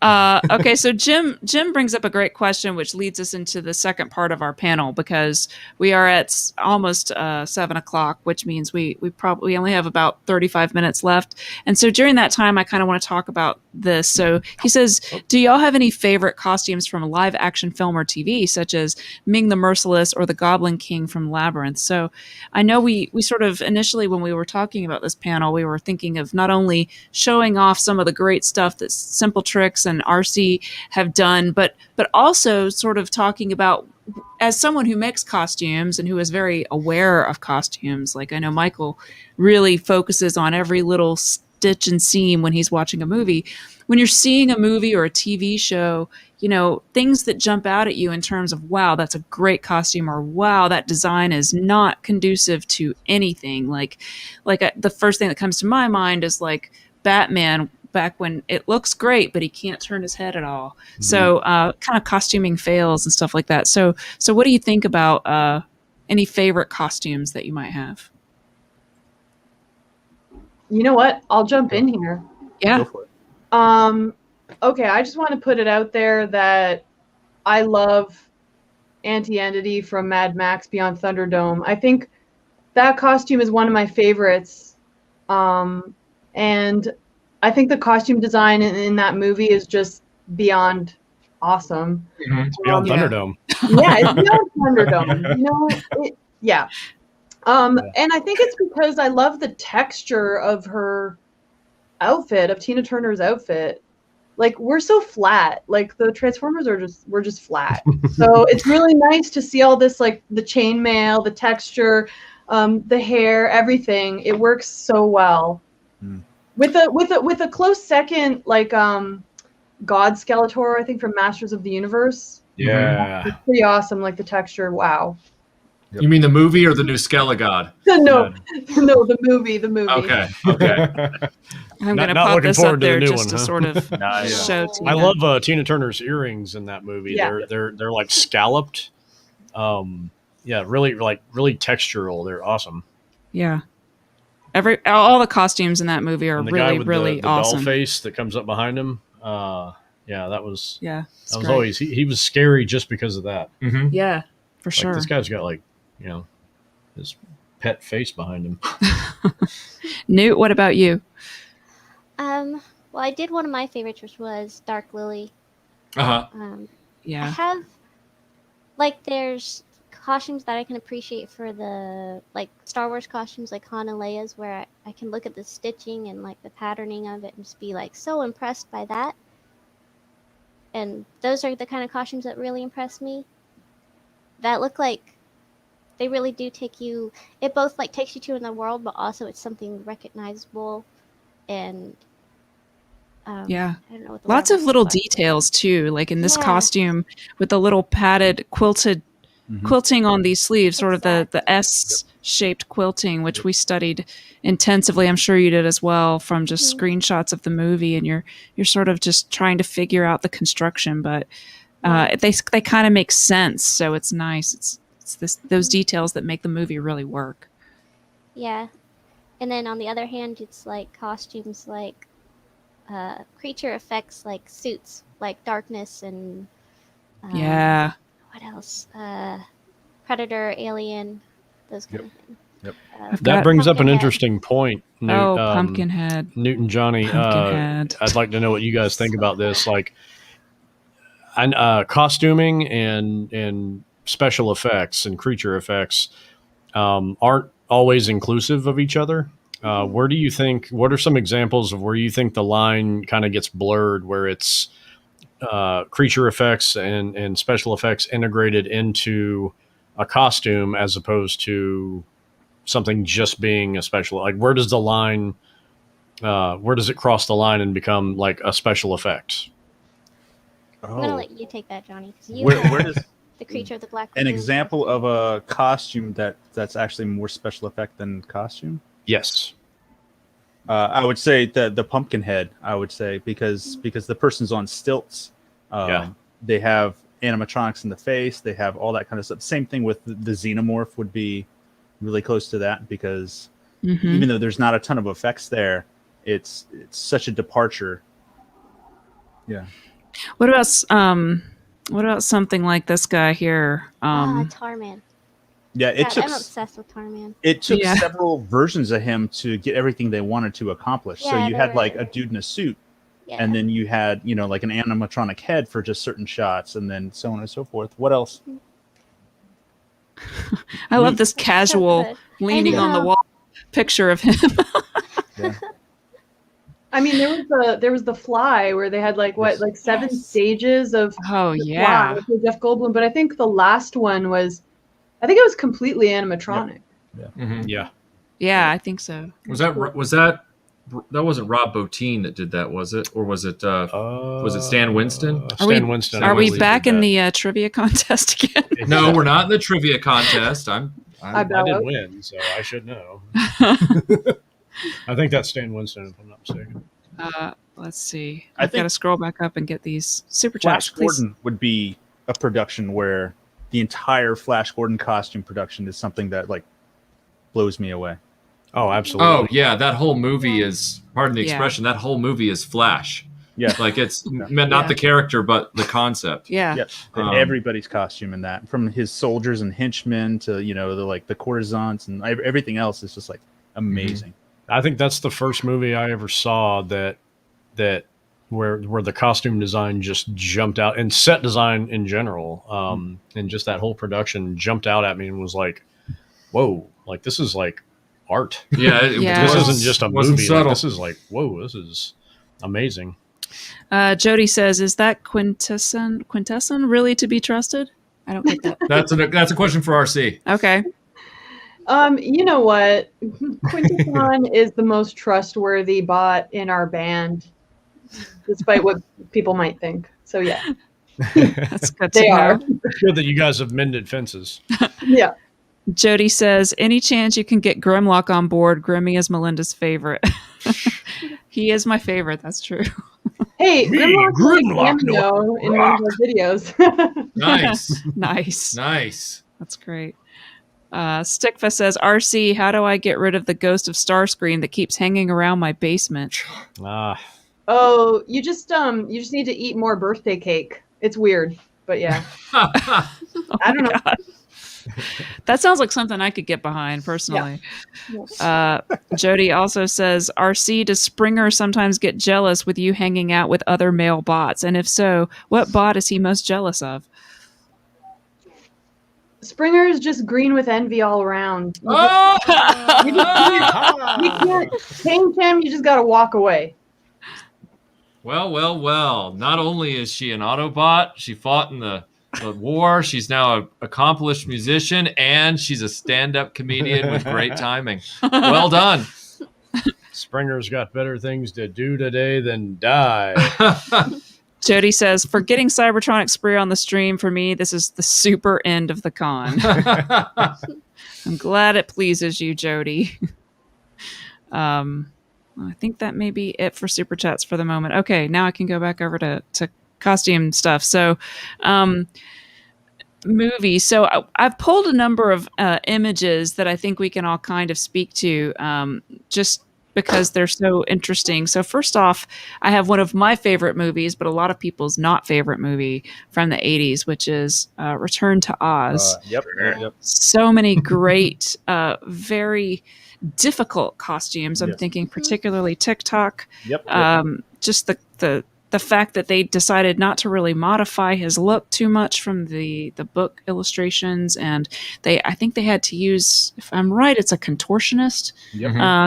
Okay, so Jim brings up a great question, which leads us into the second part of our panel, because we are at almost 7:00, which means we only have about 35 minutes left. And so during that time, I kind of want to talk about this. So he says, do y'all have any favorite costumes from a live action film or TV, such as Ming the Merciless or the Goblin King from Labyrinth? So I know we sort of initially, when we were talking about this panel, we were thinking of not only showing off some of the great stuff that Simple Tricks and Arcee have done, but also sort of talking about, as someone who makes costumes and who is very aware of costumes, like I know Michael really focuses on every little stitch and seam when he's watching a movie. When you're seeing a movie or a TV show, you know, things that jump out at you in terms of, wow, that's a great costume, or wow, that design is not conducive to anything. Like the first thing that comes to my mind is like Batman, back when it looks great, but he can't turn his head at all. Mm-hmm. So kind of costuming fails and stuff like that. So what do you think about any favorite costumes that you might have? You know what? I'll jump in here. Yeah. Go for it. Okay, I just want to put it out there that I love Anti-Entity from Mad Max Beyond Thunderdome. I think that costume is one of my favorites. And I think the costume design in that movie is just beyond awesome. Mm-hmm. It's beyond Thunderdome. Yeah, it's beyond Thunderdome. You know, yeah. And I think it's because I love the texture of her outfit, of Tina Turner's outfit. Like, we're so flat. Like, the Transformers we're just flat. So it's really nice to see all this, like the chainmail, the texture, the hair, everything. It works so well. Mm. With a close second, like God Skeletor, I think from Masters of the Universe. Yeah, it's pretty awesome. Like the texture, wow. Yep. You mean the movie or the new Skelegod? No, the movie. Okay. I'm going to pop this up there just to sort of show to you. I love Tina Turner's earrings in that movie. Yeah. They're like scalloped. Yeah, really textural. They're awesome. Yeah. All the costumes in that movie are really, really the awesome. Doll face that comes up behind him. That was great. always he was scary just because of that. Mm-hmm. Yeah, for sure. This guy's got his pet face behind him. Newt, what about you? Well, I did one of my favorites, which was Dark Lily. Yeah. I have there's costumes that I can appreciate for the Star Wars costumes, like Han and Leia's, where I can look at the stitching and the patterning of it and just be so impressed by that. And those are the kind of costumes that really impress me. That look like they really do take you. It both takes you to in the world, but also it's something recognizable. And I don't know what the lots of little details too, like in this costume with the little padded quilting on these sleeves, sort of the S-shaped quilting, which we studied intensively. I'm sure you did as well, from just screenshots of the movie, and you're sort of just trying to figure out the construction, but they kind of make sense, so it's nice. It's those details that make the movie really work. Yeah. And then on the other hand, it's costumes creature effects, suits, darkness and what else? Predator, alien, those kind of things. Yep. That brings up an interesting point, Newt. Pumpkinhead. Newt and Johnny. Pumpkinhead. I'd like to know what you guys think about this. Costuming and special effects and creature effects aren't always inclusive of each other. What are some examples of where you think the line kind of gets blurred, where it's creature effects and special effects integrated into a costume as opposed to something just being a special? Where does the line, where does it cross the line and become a special effect? I'm going to let you take that, Johnny. Where does the creature of the black an example of a costume that's actually more special effect than costume? Yes. I would say the pumpkin head. I would say because the person's on stilts. They have animatronics in the face. They have all that kind of stuff. Same thing with the xenomorph would be really close to that, because even though there's not a ton of effects there, it's such a departure. Yeah. What about something like this guy here? Tarman. Yeah, I'm obsessed with Tarman. It took several versions of him to get everything they wanted to accomplish. Yeah, so you had like a dude in a suit, and then you had, like an animatronic head for just certain shots, and then so on and so forth. What else? I love this casual leaning on the wall picture of him. Yeah. I mean, there was the Fly where they had like 7 stages of Fly with Jeff Goldblum, but I think the last one was, I think it was completely animatronic. Yep. Yeah. Mm-hmm. Yeah, I think so. That wasn't Rob Bottin that did that, was it? Or was it Stan Winston? Winston. Are we back in the trivia contest again? No, we're not in the trivia contest. I did win, so I should know. I think that's Stan Winston, if I'm not mistaken. Let's see. I've got to scroll back up and get these super chats. Flash Gordon would be a production where the entire Flash Gordon costume production is something that like blows me away. Oh, absolutely. Oh, yeah. That whole movie is, pardon the expression, that whole movie is Flash. Yeah. Like it's not the character, but the concept. Yeah. Yep. And everybody's costume in that, from his soldiers and henchmen to, the courtesans and everything else is just like amazing. I think that's the first movie I ever saw that where the costume design just jumped out, and set design in general, and just that whole production jumped out at me and was like, whoa, like this is like art. Yeah. This isn't just a movie. Like, this is like, whoa, this is amazing. Jody says, is that Quintesson really to be trusted? I don't get that. That's a question for RC. Okay. You know what? Quintesson is the most trustworthy bot in our band, despite what people might think. So yeah. That's good to They know. are. It's good that you guys have mended fences. Yeah. Jody says, any chance you can get Grimlock on board? Grimmy is Melinda's favorite. He is my favorite. That's true. Hey, Grimlock in one of our videos. Nice. That's great. Stickfa says, RC, how do I get rid of the ghost of Starscream that keeps hanging around my basement? Oh, you just need to eat more birthday cake. It's weird, but yeah. I don't know. God. That sounds like something I could get behind personally. Yeah. Jody also says, RC, does Springer sometimes get jealous with you hanging out with other male bots? And if so, what bot is he most jealous of? Springer is just green with envy all around. You can't change him. You just got to walk away. Well. Not only is she an Autobot, she fought in the war. She's now an accomplished musician, and she's a stand-up comedian with great timing. Well done. Springer's got better things to do today than die. Jody says, for getting Cybertronic Spree on the stream, for me, this is the super end of the con. I'm glad it pleases you, Jody. I think that may be it for Super Chats for the moment. Okay, now I can go back over to costume stuff. So, movies. So I've pulled a number of images that I think we can all kind of speak to, just because they're so interesting. So first off, I have one of my favorite movies, but a lot of people's not favorite movie from the 80s, which is Return to Oz. Yep. So many great, very difficult costumes. I'm Yes. thinking particularly TikTok. Yep. Just the fact that they decided not to really modify his look too much from the book illustrations, and I think they had to use, if I'm right, it's a contortionist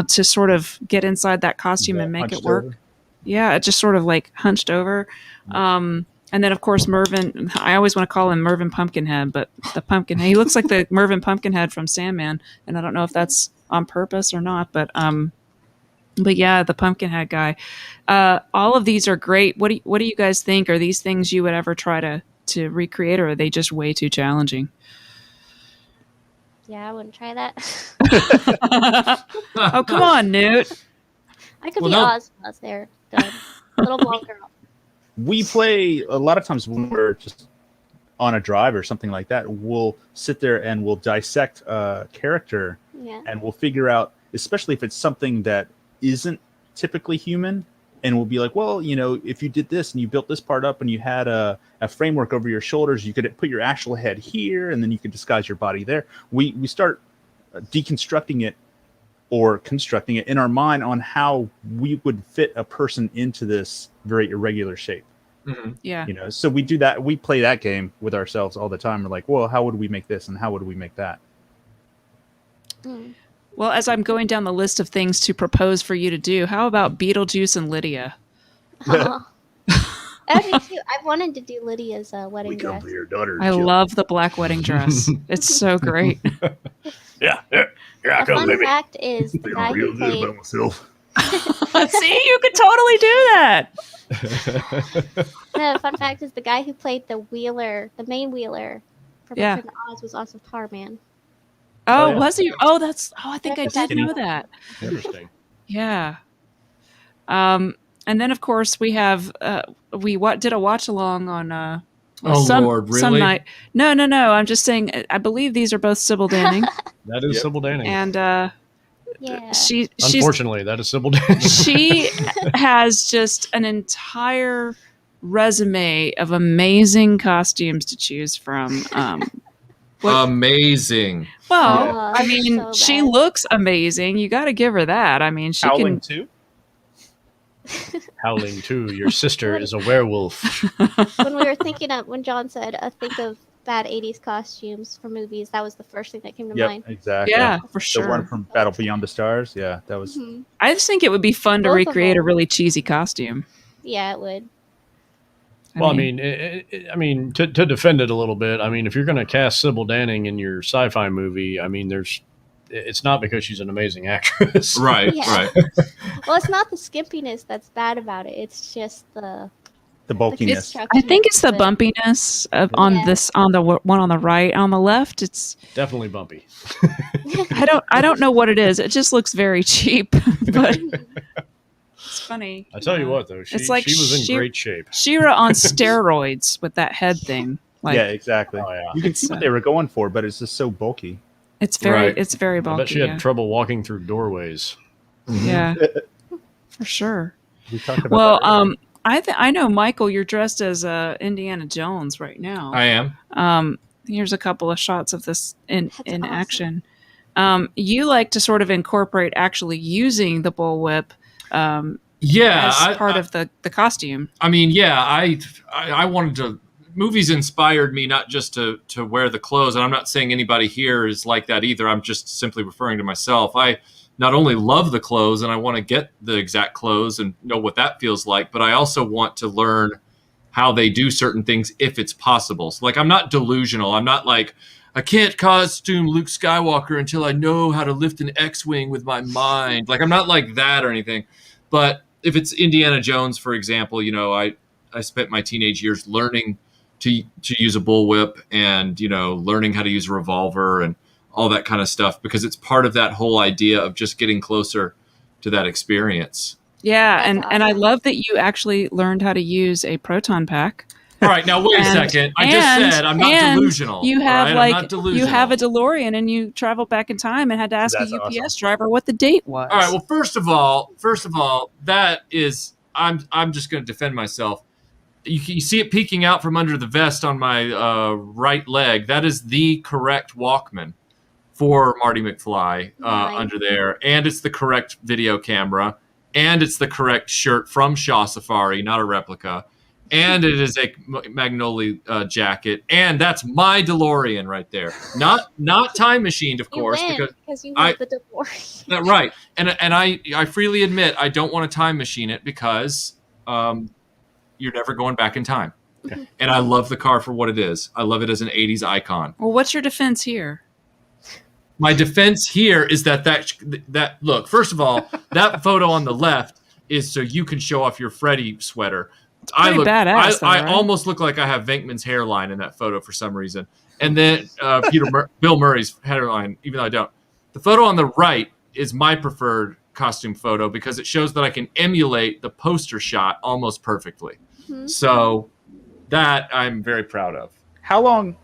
to sort of get inside that costume and make it work. Over. Yeah, it just sort of like hunched over. And then, of course, Mervyn, I always want to call him Mervyn Pumpkinhead, but the Pumpkinhead, he looks like the Mervyn Pumpkinhead from Sandman, and I don't know if that's on purpose or not, but yeah, the Pumpkinhead guy. All of these are great. What do you guys think? Are these things you would ever try to recreate, or are they just way too challenging? Yeah, I wouldn't try that. Oh, come on, Newt. I could be Oz there, the little blonde girl. We play a lot of times when we're just on a drive or something like that. We'll sit there and we'll dissect a character, and we'll figure out, especially if it's something that isn't typically human, and we'll be like, well, you know, if you did this and you built this part up and you had a framework over your shoulders, you could put your actual head here, and then you could disguise your body there. We start deconstructing it or constructing it in our mind on how we would fit a person into this very irregular shape. Mm-hmm. Yeah. You know, so we do that. We play that game with ourselves all the time. We're like, well, how would we make this and how would we make that? Mm. Well, as I'm going down the list of things to propose for you to do, how about Beetlejuice and Lydia? Oh. Me too. I've wanted to do Lydia's wedding dress. Your daughter. I love the black wedding dress. It's so great. Yeah. Here I The come, fun baby. fact is the guy who played. myself. See, you could totally do that. The fun fact is the guy who played the main wheeler from Yeah. Wizard of Oz was also Tarman. Oh, yeah. was he? Oh, I think I That's did skinny. know that. Interesting. Yeah. And then of course we have we did a watch along on Lord, really? some night. No. I'm just saying. I believe these are both Sybil Danning, That is Yep. Sybil Danning. and Yeah. she's Unfortunately, that is Sybil Danning. she has just an entire resume of amazing costumes to choose from. Amazing. Well, Oh, I mean, so she bad. looks amazing. You got to give her that. I mean, she Howling can. too. Howling too. Your sister is a werewolf. When we were thinking of, when John said, think of bad 80s costumes for movies, that was the first thing that came to mind. Exactly. Yeah, for The sure. one from Battle Beyond the Stars. Yeah, that was. Mhm. I just think it would be fun to Both of recreate a them. really cheesy costume. Yeah, it would. Well, I mean, to defend it a little bit, I mean, if you're going to cast Sybil Danning in your sci-fi movie, I mean, it's not because she's an amazing actress. Right, Yeah. right. Well, it's not the skimpiness that's bad about it. It's just the bulkiness. construction I think it's the of it. bumpiness on Yeah. on the one on the right. On the left, it's Definitely bumpy. I don't know what it is. It just looks very cheap, but it's funny. I tell you what, though, she It's like was in great shape. She-Ra on steroids with that head thing. Like, Yeah, exactly. Oh, yeah. You can see what they were going for, but it's just so bulky. it's very Right. it's very I bulky. bet she had Yeah. trouble walking through doorways. Yeah, for sure. We talked about Well, that earlier. I know, Michael, you're dressed as Indiana Jones right now. I am. Here's a couple of shots of this in That's awesome. action. You like to sort of incorporate actually using the bullwhip Yeah, as part of the costume. I mean, yeah, I wanted to. Movies inspired me not just to wear the clothes, and I'm not saying anybody here is like that either. I'm just simply referring to myself. I not only love the clothes and I want to get the exact clothes and know what that feels like, but I also want to learn how they do certain things if it's possible. So, like, I'm not delusional. I'm not like, I can't costume Luke Skywalker until I know how to lift an X-Wing with my mind. Like, I'm not like that or anything. But if it's Indiana Jones, for example, you know, I spent my teenage years learning to use a bullwhip and, you know, learning how to use a revolver and all that kind of stuff, because it's part of that whole idea of just getting closer to that experience. Yeah, That's and I awesome. love that you actually learned how to use a proton pack. All right, now wait a second. I just said I'm not delusional. You have all right? I'm not like delusional. you have a DeLorean and you traveled back in time and had to ask That's a UPS awesome. driver what the date was. All right. Well, first of all, that is I'm just going to defend myself. You see it peeking out from under the vest on my right leg. That is the correct Walkman for Marty McFly Nice. under there, and it's the correct video camera, and it's the correct shirt from Shaw Safari, not a replica, and it is a Magnolia jacket, and that's my DeLorean right there. Not time machined, of You course, win because you I- have the divorce. right, and I freely admit I don't want to time machine it because you're never going back in time. And I love the car for what it is. I love it as an 80s icon. Well, what's your defense here? My defense here is that look, first of all, that photo on the left is so you can show off your Freddy sweater. pretty badass, though, I right? almost look like I have Venkman's hairline in that photo for some reason. And then Bill Murray's hairline, even though I don't. The photo on the right is my preferred costume photo because it shows that I can emulate the poster shot almost perfectly. Mhm. So that I'm very proud of. How long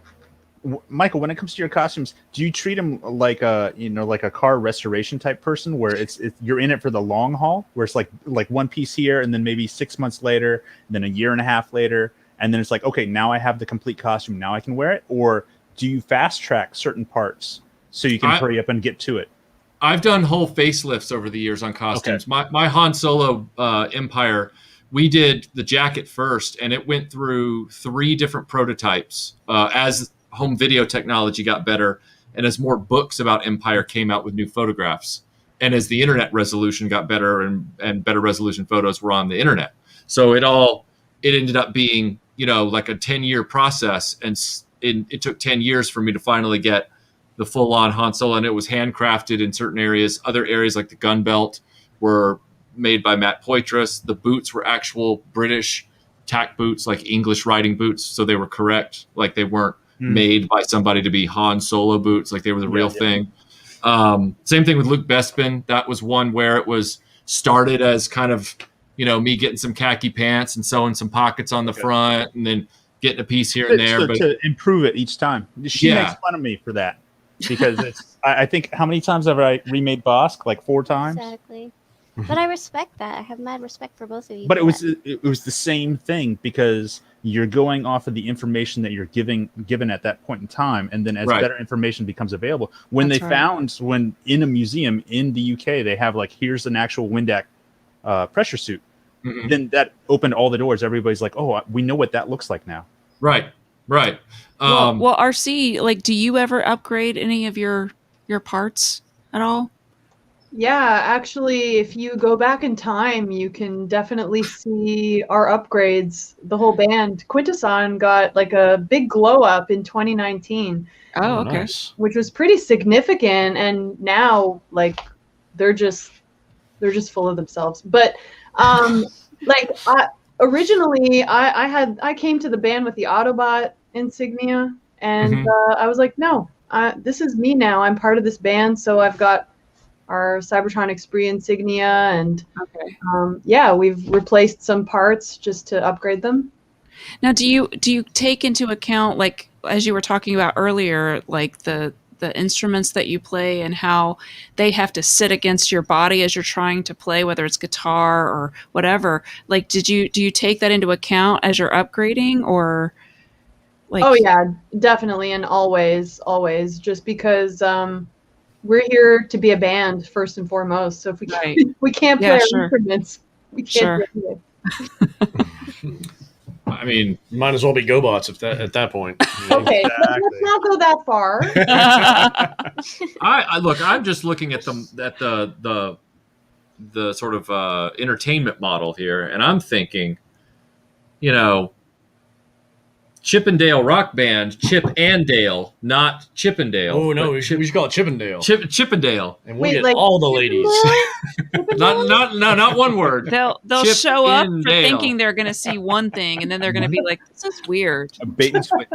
Michael, when it comes to your costumes, do you treat them like a like a car restoration type person, where it's you're in it for the long haul, where it's like one piece here, and then maybe 6 months later, and then a year and a half later, and then it's like, okay, now I have the complete costume, now I can wear it? Or do you fast track certain parts so you can hurry up and get to it? I've done whole facelifts over the years on costumes. Okay. My Han Solo Empire, we did the jacket first, and it went through 3 different prototypes as home video technology got better, and as more books about Empire came out with new photographs, and as the internet resolution got better and better resolution photos were on the internet. So it ended up being, like a 10-year process, and it took 10 years for me to finally get the full-on Han Solo, and it was handcrafted in certain areas. Other areas, like the gun belt, were made by Matt Poitras. The boots were actual British tack boots, like English riding boots, so they were correct. Like, they weren't made by somebody to be Han Solo boots, like they were the real thing. Same thing with Luke Bespin. That was one where it was started as kind of, me getting some khaki pants and sewing some pockets on the front, and then getting a piece here and there. But to improve it each time. She makes fun of me for that, because it's. I think, how many times have I remade Bosk? Like 4 times. Exactly. But I respect that. I have mad respect for both of you. But it was the same thing, because you're going off of the information that you're given at that point in time, and then as better information becomes available. When when in a museum in the UK they have here's an actual Windac pressure suit, then that opened all the doors. Everybody's like, oh, we know what that looks like now. Right. Well, Arcee, do you ever upgrade any of your parts at all? Yeah, actually, if you go back in time, you can definitely see our upgrades. The whole band, Quintesson, got a big glow up in 2019. Oh, okay. Nice. Which was pretty significant, and now they're just full of themselves. But originally, I came to the band with the Autobot insignia, and I was like, no, this is me now. I'm part of this band, so I've got our CYBERTRONIC SPREE insignia, and we've replaced some parts just to upgrade them. Now, do you take into account, as you were talking about earlier, the instruments that you play and how they have to sit against your body as you're trying to play, whether it's guitar or whatever? Do you take that into account as you're upgrading, or? Oh yeah, definitely, and always, just because we're here to be a band first and foremost. So if we can't play our instruments, we can't do it. I mean, might as well be GoBots at that point. Okay, let's not go that far. I look. I'm just looking at the sort of entertainment model here, and I'm thinking, Chippendale Rock Band, Chip and Dale, not Chippendale. Oh no, we should call it Chippendale. Chippendale, and we'll get all the ladies. not one word. They'll show up for thinking they're going to see one thing, and then they're going to be like, "This is weird." A bait and switch.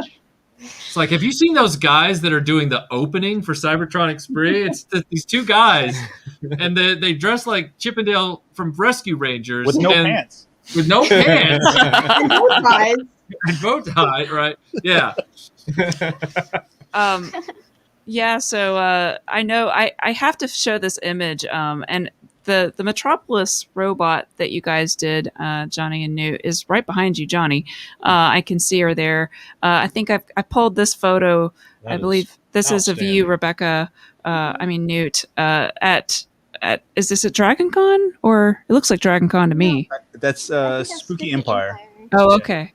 It's like, have you seen those guys that are doing the opening for CYBERTRONIC SPREE? It's these 2 guys, and they dress like Chippendale from Rescue Rangers with no pants. With no pants. And bow ties. And bow tie, right? Yeah. Yeah. So I know I have to show this image. And the Metropolis robot that you guys did, Johnny and Newt, is right behind you, Johnny. I can see her there. I think I pulled this photo. I believe this is of you, Rebecca. Newt. Is this at DragonCon, or it looks like DragonCon to me? That's Spooky Empire. Oh, okay.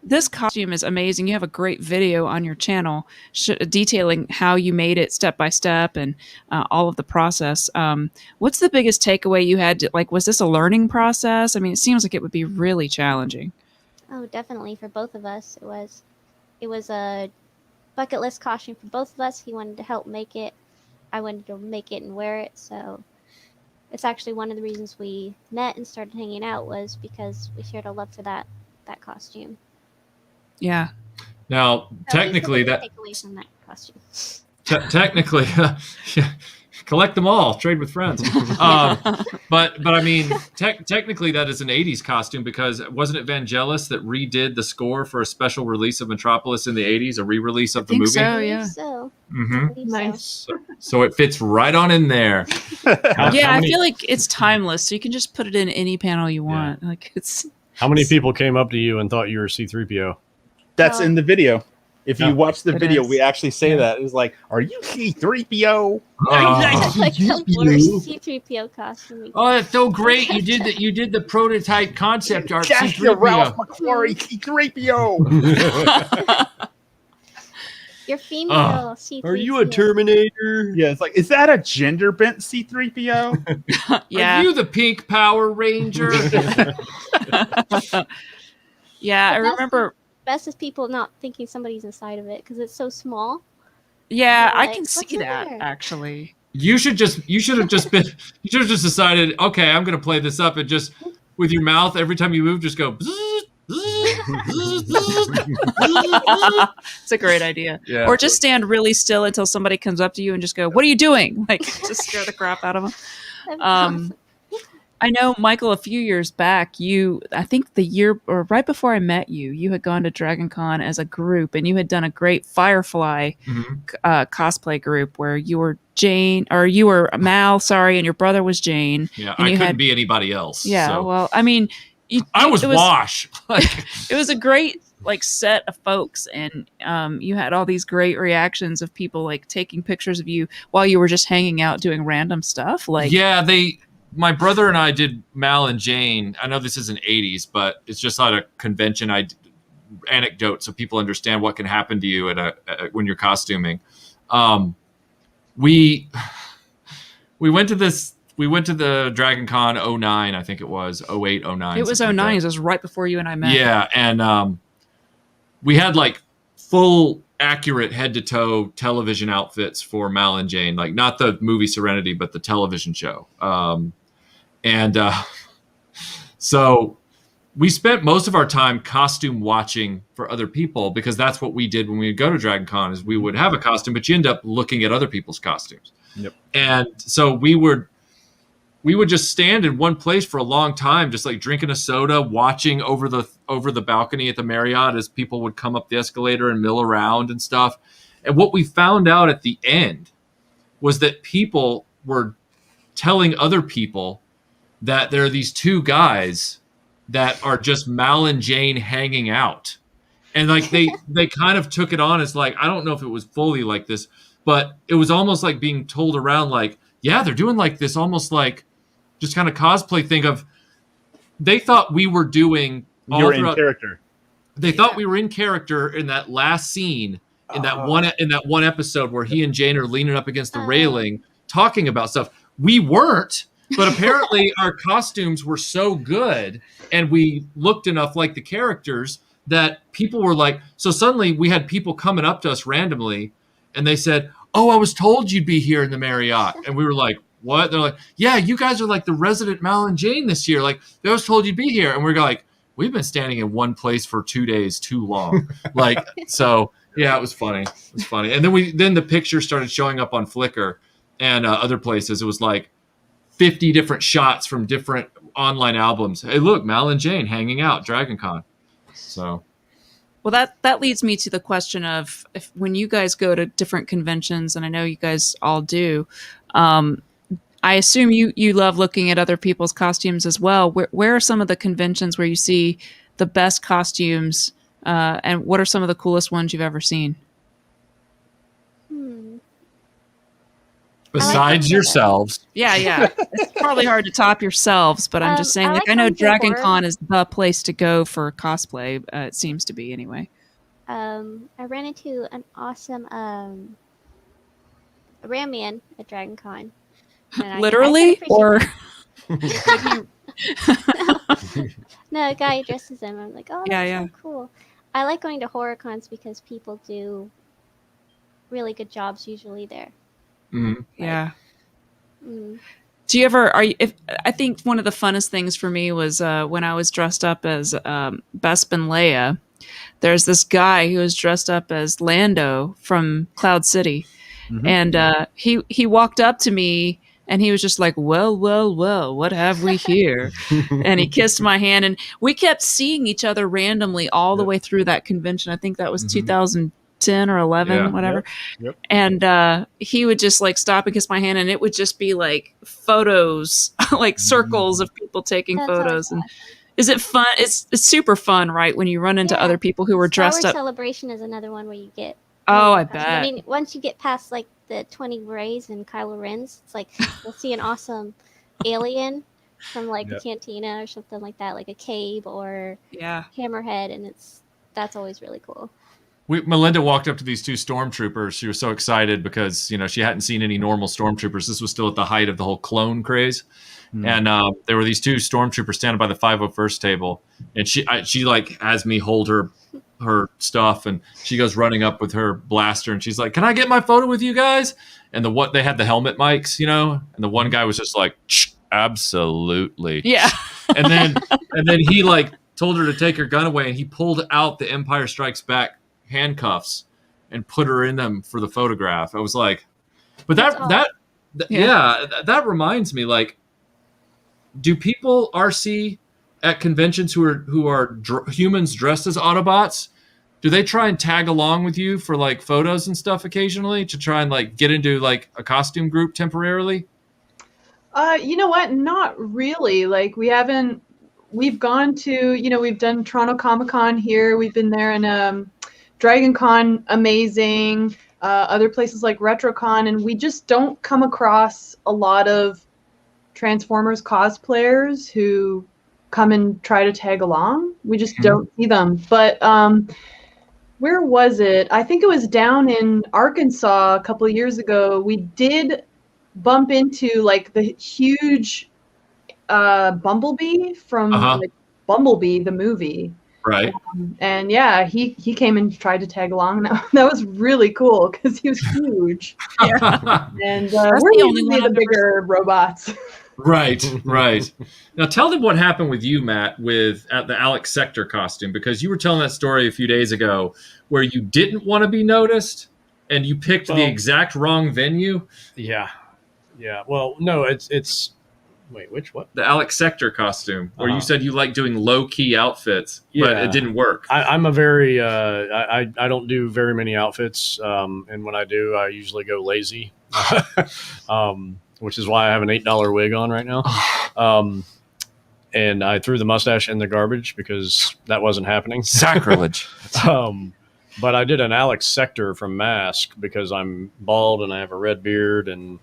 This costume is amazing. You have a great video on your channel detailing how you made it step by step and all of the process. What's the biggest takeaway you had? Was this a learning process? I mean, it seems like it would be really challenging. Oh, definitely for both of us. It was a bucket list costume for both of us. He wanted to help make it. I wanted to make it and wear it. So it's actually one of the reasons we met and started hanging out, was because we shared a love for that costume. Yeah. Now, technically, take away from that costume. Technically, collect them all, trade with friends. But I mean, technically that is an 80s costume, because wasn't it Vangelis that redid the score for a special release of Metropolis in the 80s, a re-release of the movie? So, yeah. Nice. So it fits right on in there. I feel like it's timeless, so you can just put it in any panel you want. Like it's. How many people came up to you and thought you were C-3PO? That's in the video. If you watch the video, is. we actually say that. It's like, are you C-3PO? That's like the worst C-3PO costume. Oh, that's so great! You did the prototype concept art. That's the Ralph McQuarrie C-3PO. You're female C-3PO. Are you a Terminator? Yeah, it's like, is that a gender bent C-3PO? Yeah. Are you the Pink Power Ranger? Yeah, I remember. Best is people not thinking somebody's inside of it because it's so small. Yeah, I Like, can what's see in that there? actually. You should have just decided, okay, I'm gonna play this up, and just with your mouth every time you move, just go. It's a great idea. Yeah. Or just stand really still until somebody comes up to you and just go, "What are you doing?" Like just scare the crap out of them. That'd be awesome. I know, Michael, a few years back, I think the year or right before I met you, you had gone to Dragon Con as a group, and you had done a great Firefly cosplay group where you were Jane, or you were Mal, sorry, and your brother was Jane. Yeah, and I you couldn't had, be anybody else. Yeah, so. well, I mean, I was Wash. It was a great set of folks, and you had all these great reactions of people like taking pictures of you while you were just hanging out doing random stuff. Like, yeah, my brother and I did Mal and Jane. I know this isn't 80s, but it's just like a convention anecdote so people understand what can happen to you when you're costuming. We went to the Dragon Con 09, I think it was 08, 09. it was 09. Like it was right before you and I met. yeah, and we had like full accurate head-to-toe television outfits for Mal and Jane, like not the movie Serenity, but the television show. So we spent most of our time costume watching for other people, because that's what we did when we would go to Dragon Con, is we would have a costume, but you end up looking at other people's costumes. Yep. And so we would just stand in one place for a long time, just like drinking a soda, watching over the balcony at the Marriott as people would come up the escalator and mill around and stuff. And what we found out at the end was that people were telling other people that there are these two guys that are just Mal and Jane hanging out. And like they kind of took it on as like, I don't know if it was fully like this, but it was almost like being told around like, yeah, they're doing like this almost like just kind of cosplay thing of, they thought we were doing You're in character. They thought we were in character in that last scene in that one episode where he and Jane are leaning up against the railing talking about stuff. We weren't, but apparently our costumes were so good and we looked enough like the characters that people were like, so suddenly we had people coming up to us randomly and they said, "Oh, I was told you'd be here in the Marriott." And we were like, "What?" They're like, "Yeah, you guys are like the resident Mal and Jane this year. Like, they was told you'd be here." And we're like, "We've been standing in one place for 2 days too long." Like, so yeah, it was funny. It was funny. And then the pictures started showing up on Flickr and other places. It was like 50 different shots from different online albums. Hey, look, Mal and Jane hanging out, Dragon Con. So. Well, that leads me to the question of, if when you guys go to different conventions, and I know you guys all do, I assume you love looking at other people's costumes as well. Where are some of the conventions where you see the best costumes, and what are some of the coolest ones you've ever seen? Besides yourselves. Yeah. It's probably hard to top yourselves, but I'm just saying, I know Dragon Con is the place to go for cosplay. It seems to be anyway. I ran into an awesome Ramian at Dragon Con. Literally? Or No, a guy dresses him. I'm like, oh, that's so cool. I like going to horror cons because people do really good jobs usually there. Mm-hmm. Yeah. Do you ever? I think one of the funnest things for me was when I was dressed up as Bespin Leia. There's this guy who was dressed up as Lando from Cloud City, And he walked up to me and he was just like, well, what have we here? And he kissed my hand, and we kept seeing each other randomly all the way through that convention. I think that was 2010 or 11, whatever. Yep. And he would just like stop and kiss my hand, and it would just be like photos, like circles of people taking photos. And is it fun? It's super fun, right? When you run into other people who are dressed up. Celebration is another one where you get. Oh, I bet. I mean, once you get past like the 20 Rays and Kylo Ren's, it's like you'll see an awesome alien from like the cantina or something like that, like a Cabe or Hammerhead, and that's always really cool. Melinda walked up to these two stormtroopers. She was so excited because she hadn't seen any normal stormtroopers. This was still at the height of the whole clone craze. And there were these two stormtroopers standing by the 501st table, and she like has me hold her stuff, and she goes running up with her blaster, and she's like, "Can I get my photo with you guys?" And they had the helmet mics, and the one guy was just like, "Absolutely." Yeah. and then he like told her to take her gun away, and he pulled out the Empire Strikes Back handcuffs and put her in them for the photograph. I was like, but that reminds me, like, do people Arcee at conventions who are humans dressed as Autobots? Do they try and tag along with you for like photos and stuff occasionally to try and like get into like a costume group temporarily? You know what? Not really. Like we've gone to, we've done Toronto Comic-Con here. We've been there, and Dragon Con, amazing. Other places like RetroCon, and we just don't come across a lot of Transformers cosplayers who come and try to tag along. We just don't see them. But where was it? I think it was down in Arkansas a couple of years ago. We did bump into like the huge Bumblebee from like Bumblebee the movie. Right. And yeah, he came and tried to tag along. That was really cool because he was huge. And we're usually the bigger robots. Right. Now tell them what happened with you, Matt, at the Alex Sector costume, because you were telling that story a few days ago where you didn't want to be noticed and you picked the exact wrong venue. Yeah. Well, no, it's wait, what? The Alex Sector costume, where you said you like doing low key outfits, but it didn't work. I'm a very I don't do very many outfits, and when I do, I usually go lazy. Which is why I have an $8 wig on right now. And I threw the mustache in the garbage because that wasn't happening. Sacrilege. But I did an Alex Sector from Mask because I'm bald and I have a red beard, and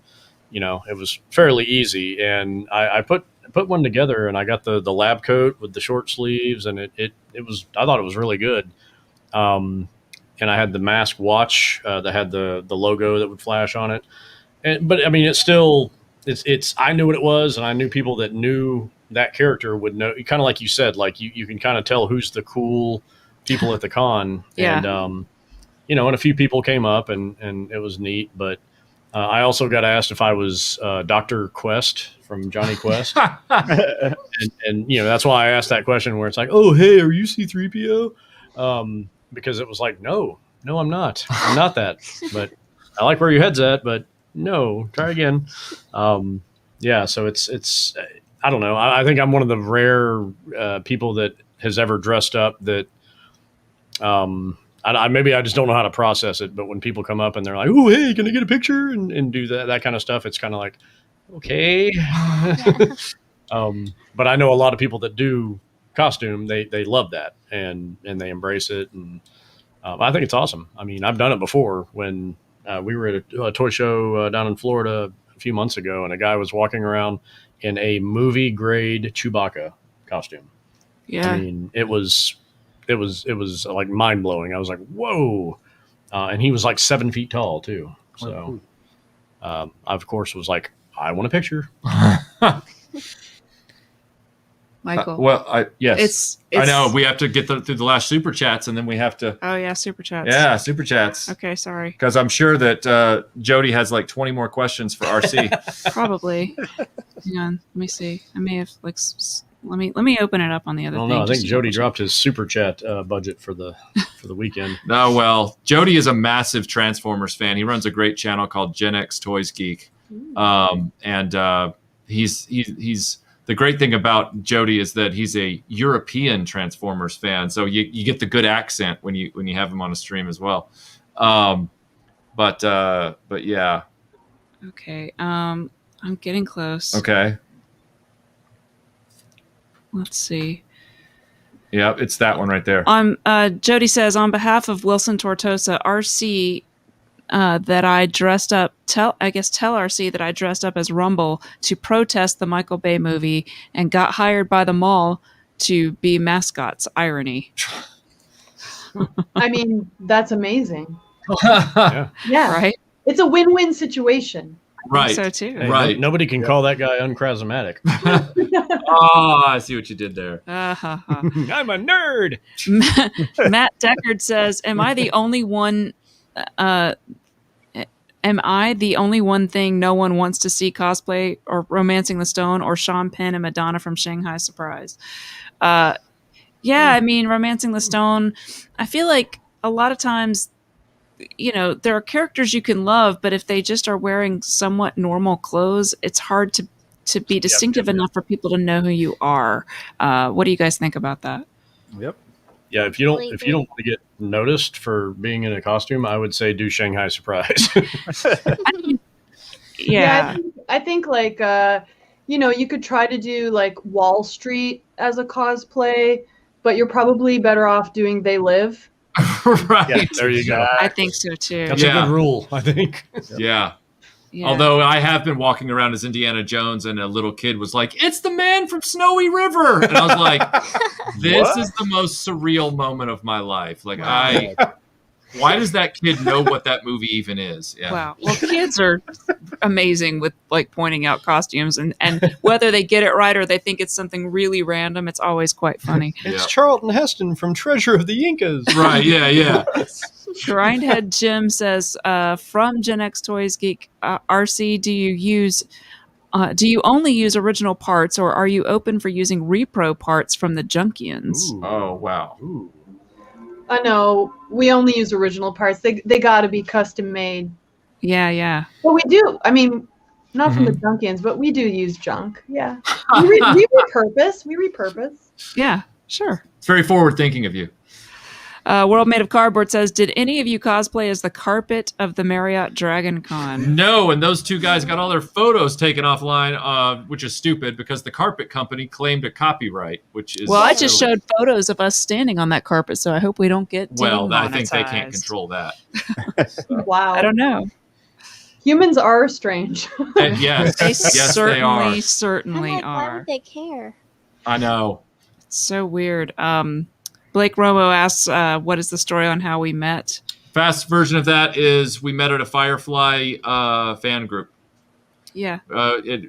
it was fairly easy. And I put one together, and I got the lab coat with the short sleeves, and it was, I thought it was really good. And I had the Mask watch that had the logo that would flash on it. But I mean, it's I knew what it was, and I knew people that knew that character would know. Kind of like you said, like you can kind of tell who's the cool people at the con. Yeah. And and a few people came up, and it was neat. But I also got asked if I was Dr. Quest from Johnny Quest, and that's why I asked that question where it's like, oh hey, are you C-3PO? Because it was like, no, I'm not that. But I like where your head's at, but. No, try again. So it's I don't know. I think I'm one of the rare people that has ever dressed up that maybe I just don't know how to process it. But when people come up and they're like, "Oh, hey, can I get a picture?" and do that kind of stuff, it's kind of like, okay. But I know a lot of people that do costume. They love that and they embrace it, and I think it's awesome. I mean, I've done it before when. We were at a toy show down in Florida a few months ago, and a guy was walking around in a movie grade Chewbacca costume. Yeah, I mean, it was like mind blowing. I was like, whoa, and he was like 7 feet tall too. So, I of course was like, I want a picture. Michael. Yes. I know we have to get through the last super chats, and then we have to. Oh yeah, super chats. Yeah, super chats. Okay, sorry. Because I'm sure that Jody has like 20 more questions for Arcee. Probably. Hang on, let me see. I may have Let me open it up on the other thing. No, I think Jody dropped his super chat budget for the weekend. Oh, well, Jody is a massive Transformers fan. He runs a great channel called Gen X Toys Geek. And he's the great thing about Jody is that he's a European Transformers fan. So you get the good accent when you have him on a stream as well. But yeah. Okay. I'm getting close. Okay. Let's see. Yeah, it's that one right there. Jody says, on behalf of Wilson Tortosa, Arcee, that I dressed up. Tell Arcee that I dressed up as Rumble to protest the Michael Bay movie and got hired by the mall to be mascots. Irony. I mean, that's amazing. Yeah. Yeah. Right. It's a win-win situation. Right. So too. Hey, Right. Nobody can call that guy uncharismatic. Oh, I see what you did there. I'm a nerd. Matt Deckard says, "Am I the only one? Am I the only one thing no one wants to see cosplay or Romancing the Stone or Sean Penn and Madonna from Shanghai Surprise?" Yeah, I mean, Romancing the Stone. I feel like a lot of times, there are characters you can love, but if they just are wearing somewhat normal clothes, it's hard to be distinctive enough for people to know who you are. What do you guys think about that? Yep. Yeah, if you don't want to get noticed for being in a costume, I would say do Shanghai Surprise. Yeah. I think like you could try to do like Wall Street as a cosplay, but you're probably better off doing They Live. Right. Yeah, there you go. I think so too. That's a good rule, I think. Yeah. Yeah. Although I have been walking around as Indiana Jones and a little kid was like, "It's the man from Snowy River." And I was like, this is the most surreal moment of my life. Like, why does that kid know what that movie even is? Yeah. Wow. Well, kids are amazing with like pointing out costumes and whether they get it right or they think it's something really random, it's always quite funny. It's Charlton Heston from Treasure of the Incas. Right. Yeah. Grindhead Jim says, from Gen X Toys Geek, Arcee, do you only use original parts or are you open for using repro parts from the Junkians? Ooh. Oh, wow. Ooh. No, we only use original parts. They got to be custom made. Yeah. Well, we do. I mean, not from the Junkians, but we do use junk. Yeah. We repurpose. Yeah, sure. It's very forward thinking of you. World Made of Cardboard says, did any of you cosplay as the carpet of the Marriott Dragon Con? No, and those two guys got all their photos taken offline, which is stupid because the carpet company claimed a copyright, which is... Well, I just showed photos of us standing on that carpet, so I hope we don't get Well, I think they demonetized. can't control that. Wow. I don't know. Humans are strange. And yes, They yes, they are. certainly I'm like, why are. would they care? I know. It's so weird. Blake Romo asks, what is the story on how we met? Fast version of that is we met at a Firefly fan group. Yeah.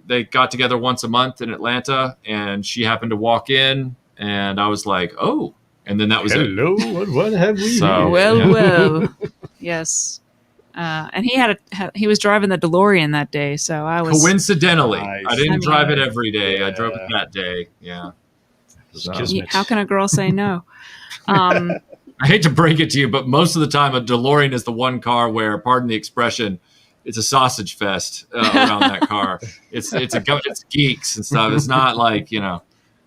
They got together once a month in Atlanta, and she happened to walk in, and I was like, "Oh!" And then that was it. Hello, what have we So- here? Well. Yes. And he was driving the DeLorean that day, so I was... Coincidentally, Nice. I didn't I mean- drive it every day. I Yeah. drove it that day. Yeah. So- Kismet. How can a girl say no? I hate to break it to you, but most of the time, a DeLorean is the one car where, pardon the expression, it's a sausage fest around that car. It's geeks and stuff. It's not like Anyway.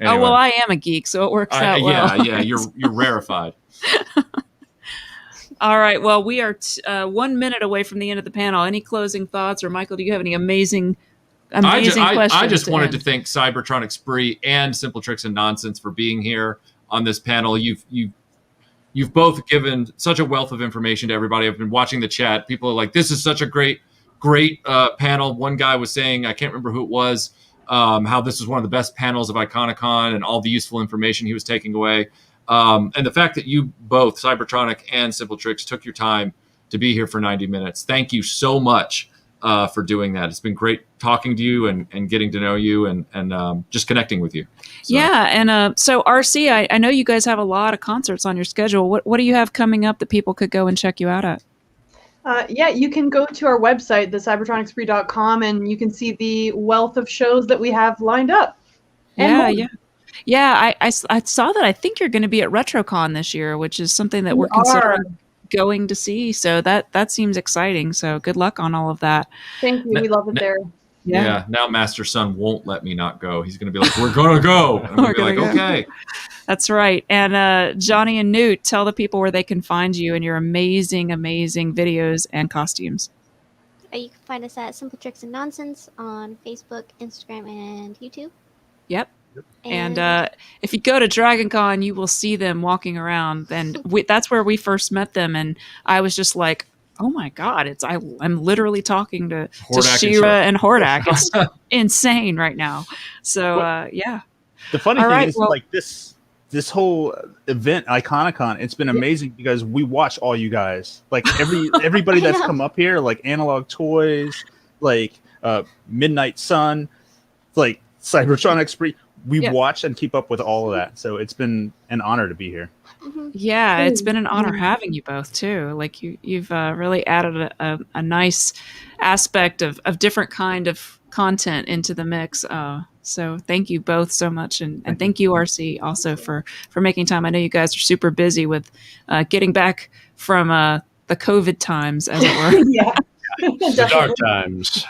Oh, well, I am a geek, so it works out well. Yeah. You're rarefied. All right. Well, we are 1 minute away from the end of the panel. Any closing thoughts, or Michael, do you have any amazing questions? I just wanted to end? thank Cybertronic Spree and Simple Tricks and Nonsense for being here on this panel. You've both given such a wealth of information to everybody. I've been watching the chat. People are like, "This is such a great panel." One guy was saying, I can't remember who it was, how this was one of the best panels of Iconicon and all the useful information he was taking away. And the fact that you both, Cybertronic and Simple Tricks, took your time to be here for 90 minutes. Thank you so much for doing that. It's been great talking to you and getting to know you and just connecting with you. So. Yeah. And so, Arcee, I know you guys have a lot of concerts on your schedule. What do you have coming up that people could go and check you out at? You can go to our website, thecybertronicspree.com, and you can see the wealth of shows that we have lined up. Yeah. I saw that. I think you're going to be at RetroCon this year, which is something that we're considering going to see. So that seems exciting. So good luck on all of that. Thank you. We love it there. Yeah. Now Master Son won't let me not go. He's going to be like, "We're going to go." And I'm going to be like, go. "Okay." That's right. And Johnny and Newt, tell the people where they can find you and your amazing, amazing videos and costumes. You can find us at Simple Tricks and Nonsense on Facebook, Instagram, and YouTube. Yep. And if you go to DragonCon, you will see them walking around. And that's where we first met them. And I was just like, oh my God, I'm literally talking to Shira and Hordak. It's insane right now. So, yeah. The funny thing is, like, this whole event, Iconicon, it's been amazing because we watch all you guys. Like, everybody that's come up here, like Analog Toys, like Midnight Sun, like Cybertronic Spree. We watch and keep up with all of that. So it's been an honor to be here. Yeah, it's been an honor having you both too. Like you've really added a nice aspect of different kind of content into the mix. So thank you both so much, and thank you, Arcee, also for making time. I know you guys are super busy with getting back from the COVID times, as it were. Yeah. The dark times.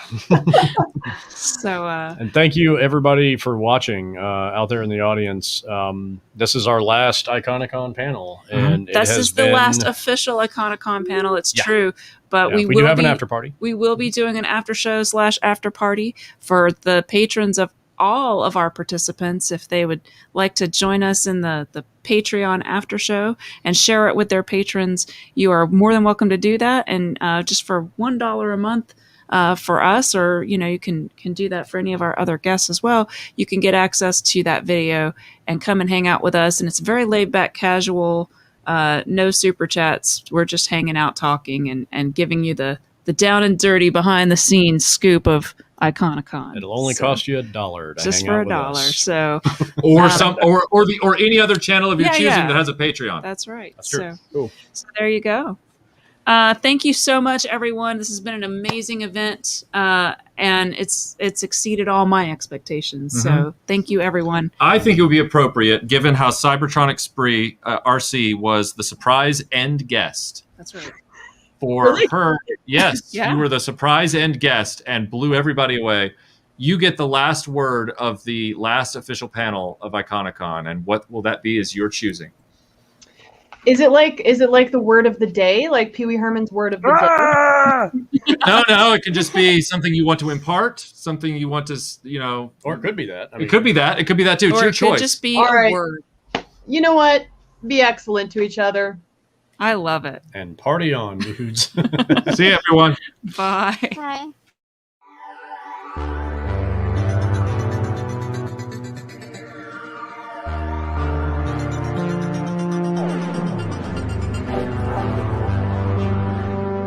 So and thank you everybody for watching out there in the audience. This is our last Iconicon panel, and this is the last official Iconicon panel. It's true, but we do have an after party. We will be doing an after show / after party for the patrons of all of our participants. If they would like to join us in the Patreon after show and share it with their patrons, you are more than welcome to do that. And just for $1 a month for us, or you can do that for any of our other guests as well, you can get access to that video and come and hang out with us. And it's very laid back, casual, no super chats. We're just hanging out, talking, and giving you the down and dirty behind the scenes scoop of Iconicon. It'll only cost you $1 to just hang for out with $1. us. So, or any other channel of your choosing that has a Patreon. That's right. That's true. So, cool. So there you go. Thank you so much, everyone. This has been an amazing event, and it's exceeded all my expectations. So thank you, everyone. I think it would be appropriate, given how Cybertronic Spree Arcee was the surprise end guest. That's right. For her, yes, Yeah. You were the surprise end guest and blew everybody away. You get the last word of the last official panel of Iconicon, and what will that be is your choosing. Is it like the word of the day, like Pee Wee Herman's word of the day? No, it could just be something you want to impart, something you want to, Or it could be that. It could be that. It could be that too. It's Or your it choice. could just be All a right. word. You know what? Be excellent to each other. I love it. And party on, dudes. See you, everyone. Bye. Bye.